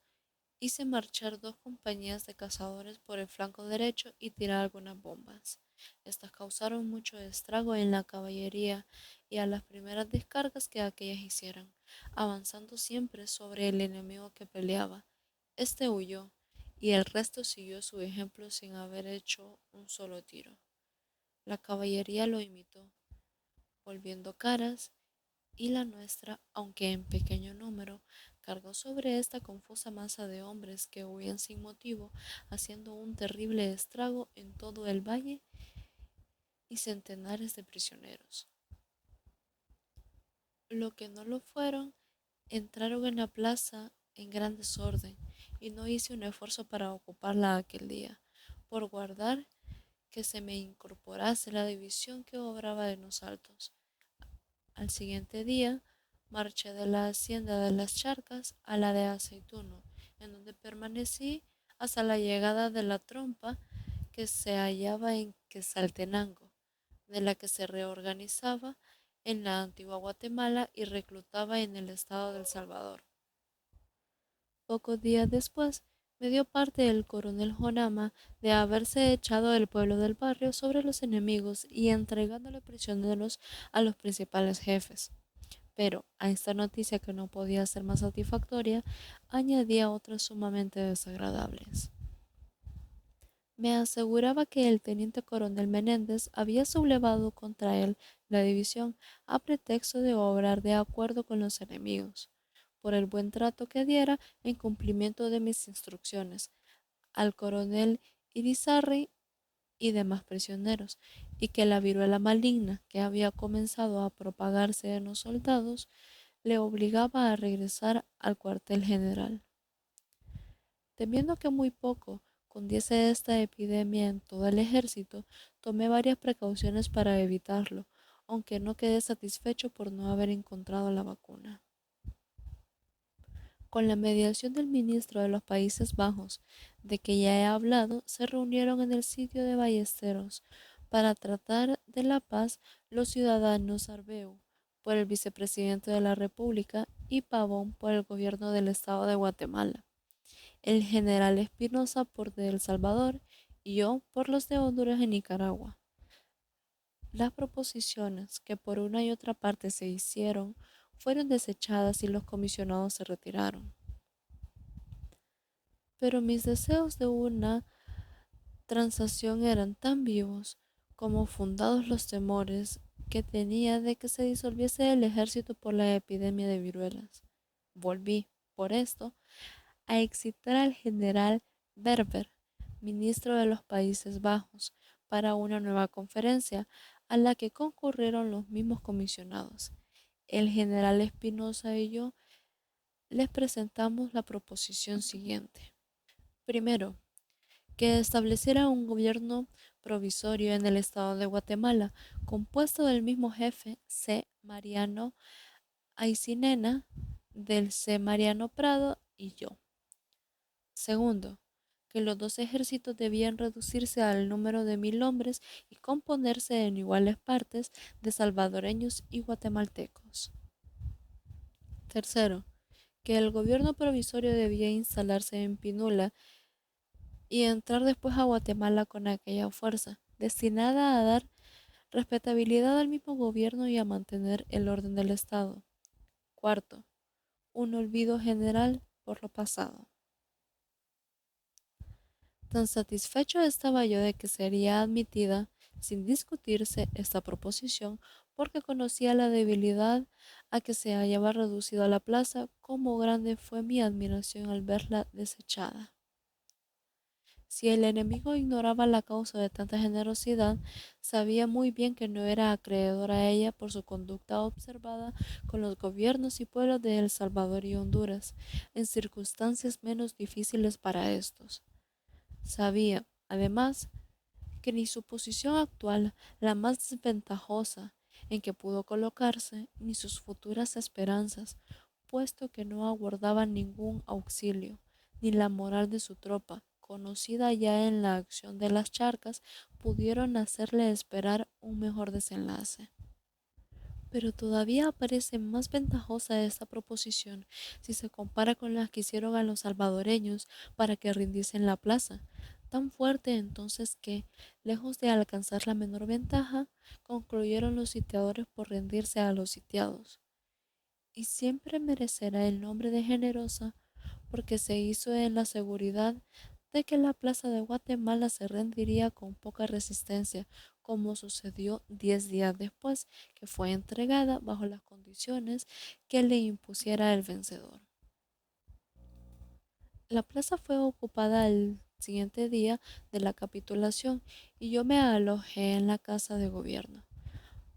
hice marchar 2 compañías de cazadores por el flanco derecho y tirar algunas bombas. Estas causaron mucho estrago en la caballería y a las primeras descargas que aquellas hicieran, avanzando siempre sobre el enemigo que peleaba. Este huyó y el resto siguió su ejemplo sin haber hecho un solo tiro. La caballería lo imitó, volviendo caras, y la nuestra, aunque en pequeño número, cargó sobre esta confusa masa de hombres que huían sin motivo, haciendo un terrible estrago en todo el valle y centenares de prisioneros. Lo que no lo fueron, entraron en la plaza en gran desorden, y no hice un esfuerzo para ocuparla aquel día, por guardar que se me incorporase la división que obraba en los altos. Al siguiente día marché de la hacienda de las Charcas a la de Aceituno, en donde permanecí hasta la llegada de la trompa que se hallaba en Quetzaltenango, de la que se reorganizaba en la antigua Guatemala y reclutaba en el estado del Salvador. Pocos días después me dio parte el coronel Jonama de haberse echado del pueblo del barrio sobre los enemigos y entregándole prisioneros a los principales jefes. Pero a esta noticia, que no podía ser más satisfactoria, añadía otras sumamente desagradables. Me aseguraba que el teniente coronel Menéndez había sublevado contra él la división a pretexto de obrar de acuerdo con los enemigos, por el buen trato que diera en cumplimiento de mis instrucciones al coronel Irizarry y demás prisioneros, y que la viruela maligna que había comenzado a propagarse en los soldados le obligaba a regresar al cuartel general. Temiendo que muy poco cundiese esta epidemia en todo el ejército, tomé varias precauciones para evitarlo, aunque no quedé satisfecho por no haber encontrado la vacuna. Con la mediación del ministro de los Países Bajos, de que ya he hablado, se reunieron en el sitio de Ballesteros para tratar de la paz los ciudadanos Arbeu por el vicepresidente de la República y Pavón por el gobierno del estado de Guatemala, el general Espinosa por de El Salvador y yo por los de Honduras y Nicaragua. Las proposiciones que por una y otra parte se hicieron fueron desechadas y los comisionados se retiraron. Pero mis deseos de una transacción eran tan vivos como fundados los temores que tenía de que se disolviese el ejército por la epidemia de viruelas. Volví, por esto, a excitar al general Berber, ministro de los Países Bajos, para una nueva conferencia a la que concurrieron los mismos comisionados. El general Espinosa y yo les presentamos la proposición siguiente. Primero, que estableciera un gobierno provisorio en el estado de Guatemala, compuesto del mismo jefe C. Mariano Aycinena, del C. Mariano Prado y yo. Segundo, que los dos ejércitos debían reducirse al número de 1000 hombres y componerse en iguales partes de salvadoreños y guatemaltecos. Tercero, que el gobierno provisorio debía instalarse en Pinula y entrar después a Guatemala con aquella fuerza, destinada a dar respetabilidad al mismo gobierno y a mantener el orden del Estado. Cuarto, un olvido general por lo pasado. Tan satisfecho estaba yo de que sería admitida, sin discutirse, esta proposición, porque conocía la debilidad a que se hallaba reducida la plaza, cómo grande fue mi admiración al verla desechada. Si el enemigo ignoraba la causa de tanta generosidad, sabía muy bien que no era acreedor a ella por su conducta observada con los gobiernos y pueblos de El Salvador y Honduras, en circunstancias menos difíciles para estos. Sabía, además, que ni su posición actual, la más desventajosa en que pudo colocarse, ni sus futuras esperanzas, puesto que no aguardaban ningún auxilio, ni la moral de su tropa, conocida ya en la acción de las charcas, pudieron hacerle esperar un mejor desenlace. Pero todavía parece más ventajosa esta proposición si se compara con las que hicieron a los salvadoreños para que rindiesen la plaza, tan fuerte entonces que, lejos de alcanzar la menor ventaja, concluyeron los sitiadores por rendirse a los sitiados. Y siempre merecerá el nombre de generosa porque se hizo en la seguridad de que la plaza de Guatemala se rendiría con poca resistencia, como sucedió 10 días después, que fue entregada bajo las condiciones que le impusiera el vencedor. La plaza fue ocupada el siguiente día de la capitulación y yo me alojé en la casa de gobierno.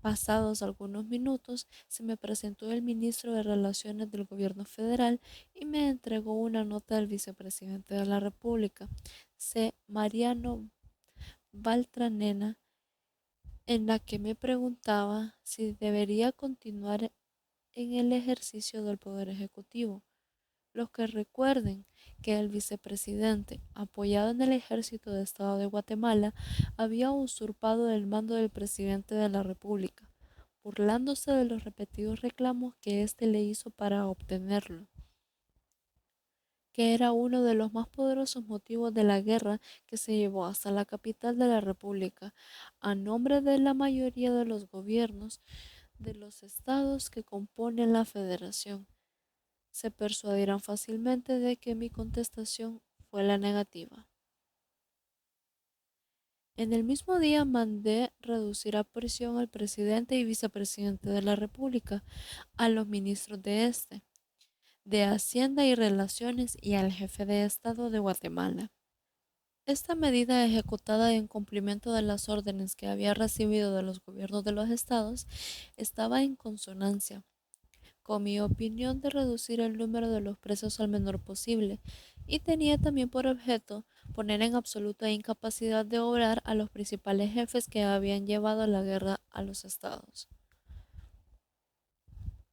Pasados algunos minutos, se me presentó el ministro de Relaciones del Gobierno Federal y me entregó una nota del vicepresidente de la República, C. Mariano Baltranena, en la que me preguntaba si debería continuar en el ejercicio del Poder Ejecutivo. Los que recuerden que el vicepresidente, apoyado en el Ejército de Estado de Guatemala, había usurpado el mando del presidente de la República, burlándose de los repetidos reclamos que éste le hizo para obtenerlo, que era uno de los más poderosos motivos de la guerra que se llevó hasta la capital de la República, a nombre de la mayoría de los gobiernos de los estados que componen la Federación. Se persuadirán fácilmente de que mi contestación fue la negativa. En el mismo día mandé reducir a prisión al presidente y vicepresidente de la República, a los ministros de Hacienda y Relaciones y al jefe de Estado de Guatemala. Esta medida, ejecutada en cumplimiento de las órdenes que había recibido de los gobiernos de los estados, estaba en consonancia con mi opinión de reducir el número de los presos al menor posible, y tenía también por objeto poner en absoluta incapacidad de obrar a los principales jefes que habían llevado la guerra a los estados.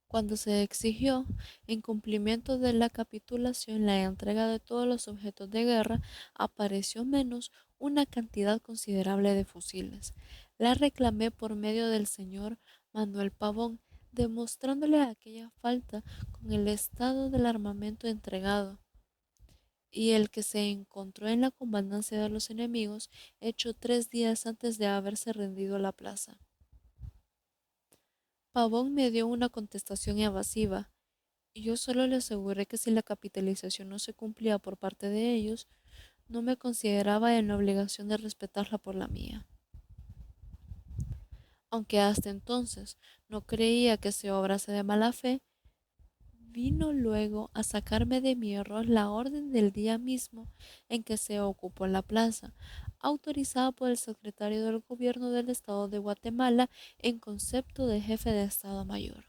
Cuando se exigió, en cumplimiento de la capitulación, la entrega de todos los objetos de guerra, apareció menos una cantidad considerable de fusiles. La reclamé por medio del señor Manuel Pavón, demostrándole aquella falta con el estado del armamento entregado y el que se encontró en la comandancia de los enemigos, hecho 3 días antes de haberse rendido la plaza. Pavón me dio una contestación evasiva, y yo solo le aseguré que si la capitalización no se cumplía por parte de ellos, no me consideraba en la obligación de respetarla por la mía. Aunque hasta entonces no creía que se obrase de mala fe, vino luego a sacarme de mi error la orden del día mismo en que se ocupó la plaza, autorizada por el secretario del Gobierno del Estado de Guatemala en concepto de jefe de Estado Mayor.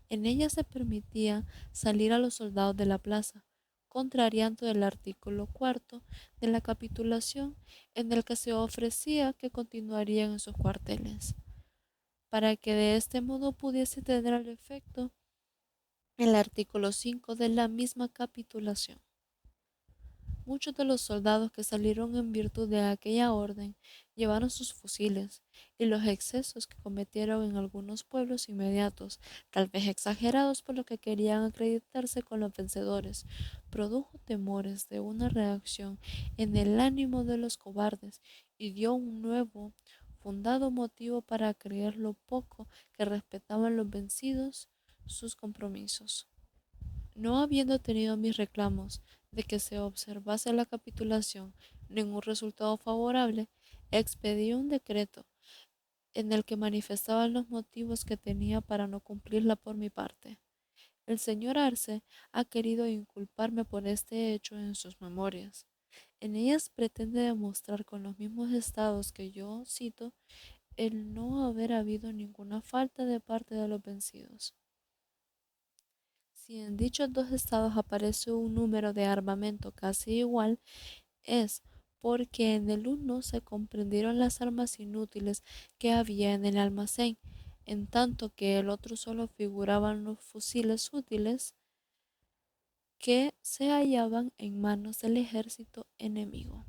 En ella se permitía salir a los soldados de la plaza, contrariando el artículo cuarto de la capitulación, en el que se ofrecía que continuarían en sus cuarteles, para que de este modo pudiese tener el efecto el artículo 5 de la misma capitulación. Muchos de los soldados que salieron en virtud de aquella orden llevaron sus fusiles, y los excesos que cometieron en algunos pueblos inmediatos, tal vez exagerados por lo que querían acreditarse con los vencedores, produjo temores de una reacción en el ánimo de los cobardes y dio un nuevo, fundado motivo para creer lo poco que respetaban los vencidos sus compromisos. No habiendo tenido mis reclamos de que se observase la capitulación ningún resultado favorable, expedí un decreto en el que manifestaba los motivos que tenía para no cumplirla por mi parte. El señor Arce ha querido inculparme por este hecho en sus memorias. En ellas pretende demostrar con los mismos estados que yo cito el no haber habido ninguna falta de parte de los vencidos. Si en dichos dos estados aparece un número de armamento casi igual, es porque en el uno se comprendieron las armas inútiles que había en el almacén, en tanto que el otro solo figuraban los fusiles útiles que se hallaban en manos del ejército enemigo.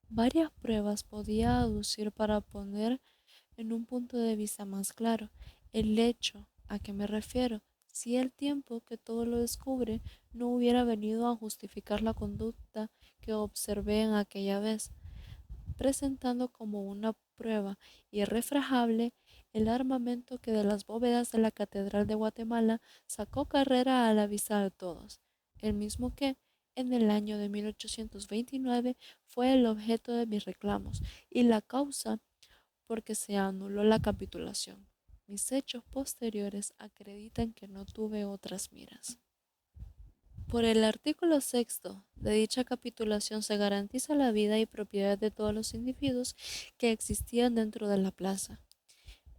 Varias pruebas podía aducir para poner en un punto de vista más claro el hecho a que me refiero, si el tiempo que todo lo descubre no hubiera venido a justificar la conducta que observé en aquella vez, presentando como una prueba irrefragable el armamento que de las bóvedas de la Catedral de Guatemala sacó carrera a la vista de todos, el mismo que, en el año de 1829, fue el objeto de mis reclamos y la causa por que se anuló la capitulación. Mis hechos posteriores acreditan que no tuve otras miras. Por el artículo sexto de dicha capitulación se garantiza la vida y propiedad de todos los individuos que existían dentro de la plaza.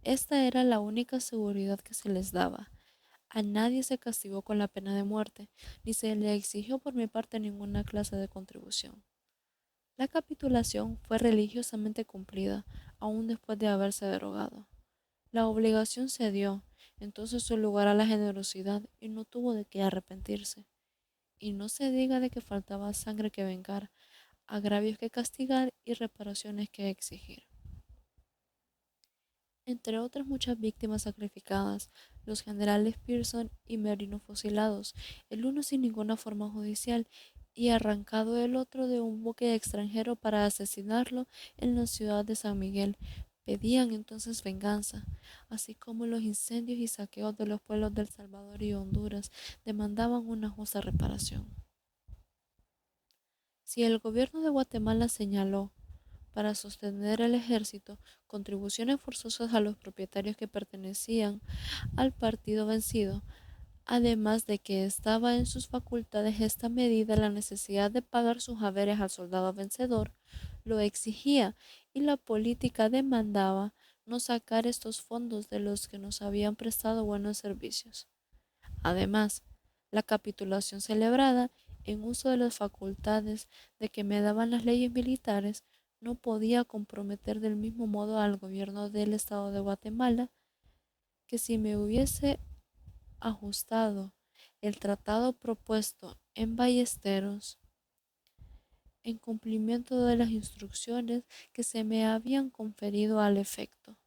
Esta era la única seguridad que se les daba. A nadie se castigó con la pena de muerte, ni se le exigió por mi parte ninguna clase de contribución. La capitulación fue religiosamente cumplida, aún después de haberse derogado. La obligación cedió entonces su lugar a la generosidad y no tuvo de qué arrepentirse. Y no se diga de que faltaba sangre que vengar, agravios que castigar y reparaciones que exigir. Entre otras muchas víctimas sacrificadas, los generales Pearson y Merino fusilados, el uno sin ninguna forma judicial y arrancado el otro de un buque extranjero para asesinarlo en la ciudad de San Miguel, pedían entonces venganza, así como los incendios y saqueos de los pueblos de El Salvador y Honduras demandaban una justa reparación. Si el gobierno de Guatemala señaló para sostener el ejército contribuciones forzosas a los propietarios que pertenecían al partido vencido, además de que estaba en sus facultades esta medida, la necesidad de pagar sus haberes al soldado vencedor lo exigía y la política demandaba no sacar estos fondos de los que nos habían prestado buenos servicios. Además, la capitulación celebrada en uso de las facultades de que me daban las leyes militares no podía comprometer del mismo modo al gobierno del Estado de Guatemala que si me hubiese ajustado el tratado propuesto en Ballesteros en cumplimiento de las instrucciones que se me habían conferido al efecto.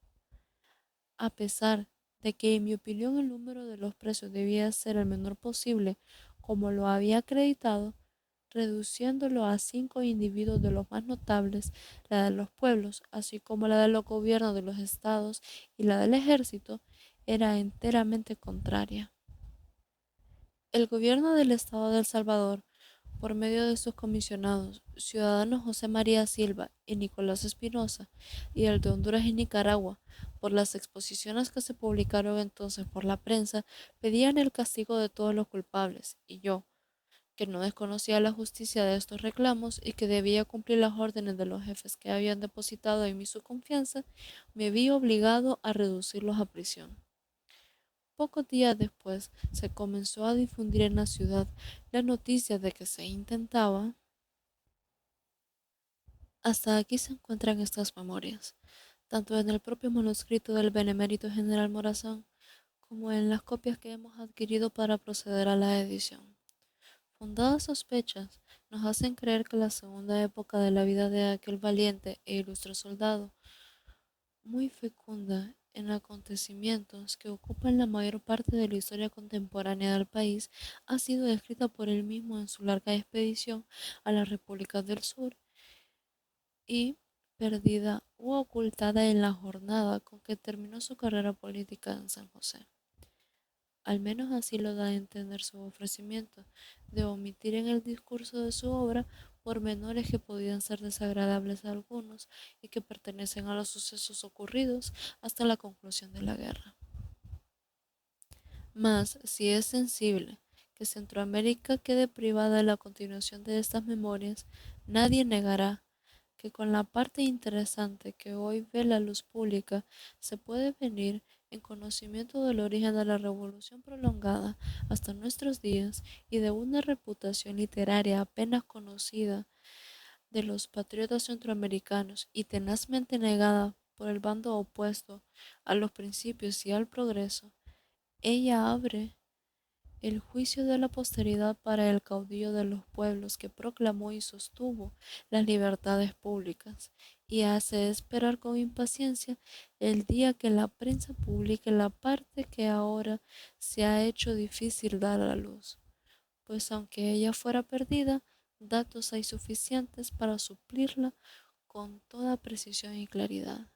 A pesar de que en mi opinión el número de los presos debía ser el menor posible, como lo había acreditado, reduciéndolo a 5 individuos de los más notables, la de los pueblos, así como la de los gobiernos de los estados y la del ejército, era enteramente contraria. El gobierno del estado de El Salvador, por medio de sus comisionados, ciudadanos José María Silva y Nicolás Espinosa, y el de Honduras y Nicaragua, por las exposiciones que se publicaron entonces por la prensa, pedían el castigo de todos los culpables, y yo, que no desconocía la justicia de estos reclamos y que debía cumplir las órdenes de los jefes que habían depositado en mí su confianza, me vi obligado a reducirlos a prisión. Pocos días después se comenzó a difundir en la ciudad la noticia de que se intentaba. Hasta aquí se encuentran estas memorias, tanto en el propio manuscrito del benemérito general Morazán como en las copias que hemos adquirido para proceder a la edición. Fundadas sospechas nos hacen creer que la segunda época de la vida de aquel valiente e ilustre soldado, muy fecunda en acontecimientos que ocupan la mayor parte de la historia contemporánea del país, ha sido descrita por él mismo en su larga expedición a las repúblicas del sur y perdida u ocultada en la jornada con que terminó su carrera política en San José. Al menos así lo da a entender su ofrecimiento de omitir en el discurso de su obra pormenores que podían ser desagradables a algunos y que pertenecen a los sucesos ocurridos hasta la conclusión de la guerra. Mas, si es sensible que Centroamérica quede privada de la continuación de estas memorias, nadie negará que con la parte interesante que hoy ve la luz pública se puede venir en conocimiento del origen de la revolución prolongada hasta nuestros días y de una reputación literaria apenas conocida de los patriotas centroamericanos y tenazmente negada por el bando opuesto a los principios y al progreso. Ella abre el juicio de la posteridad para el caudillo de los pueblos que proclamó y sostuvo las libertades públicas, y hace esperar con impaciencia el día que la prensa publique la parte que ahora se ha hecho difícil dar a la luz, pues aunque ella fuera perdida, datos hay suficientes para suplirla con toda precisión y claridad.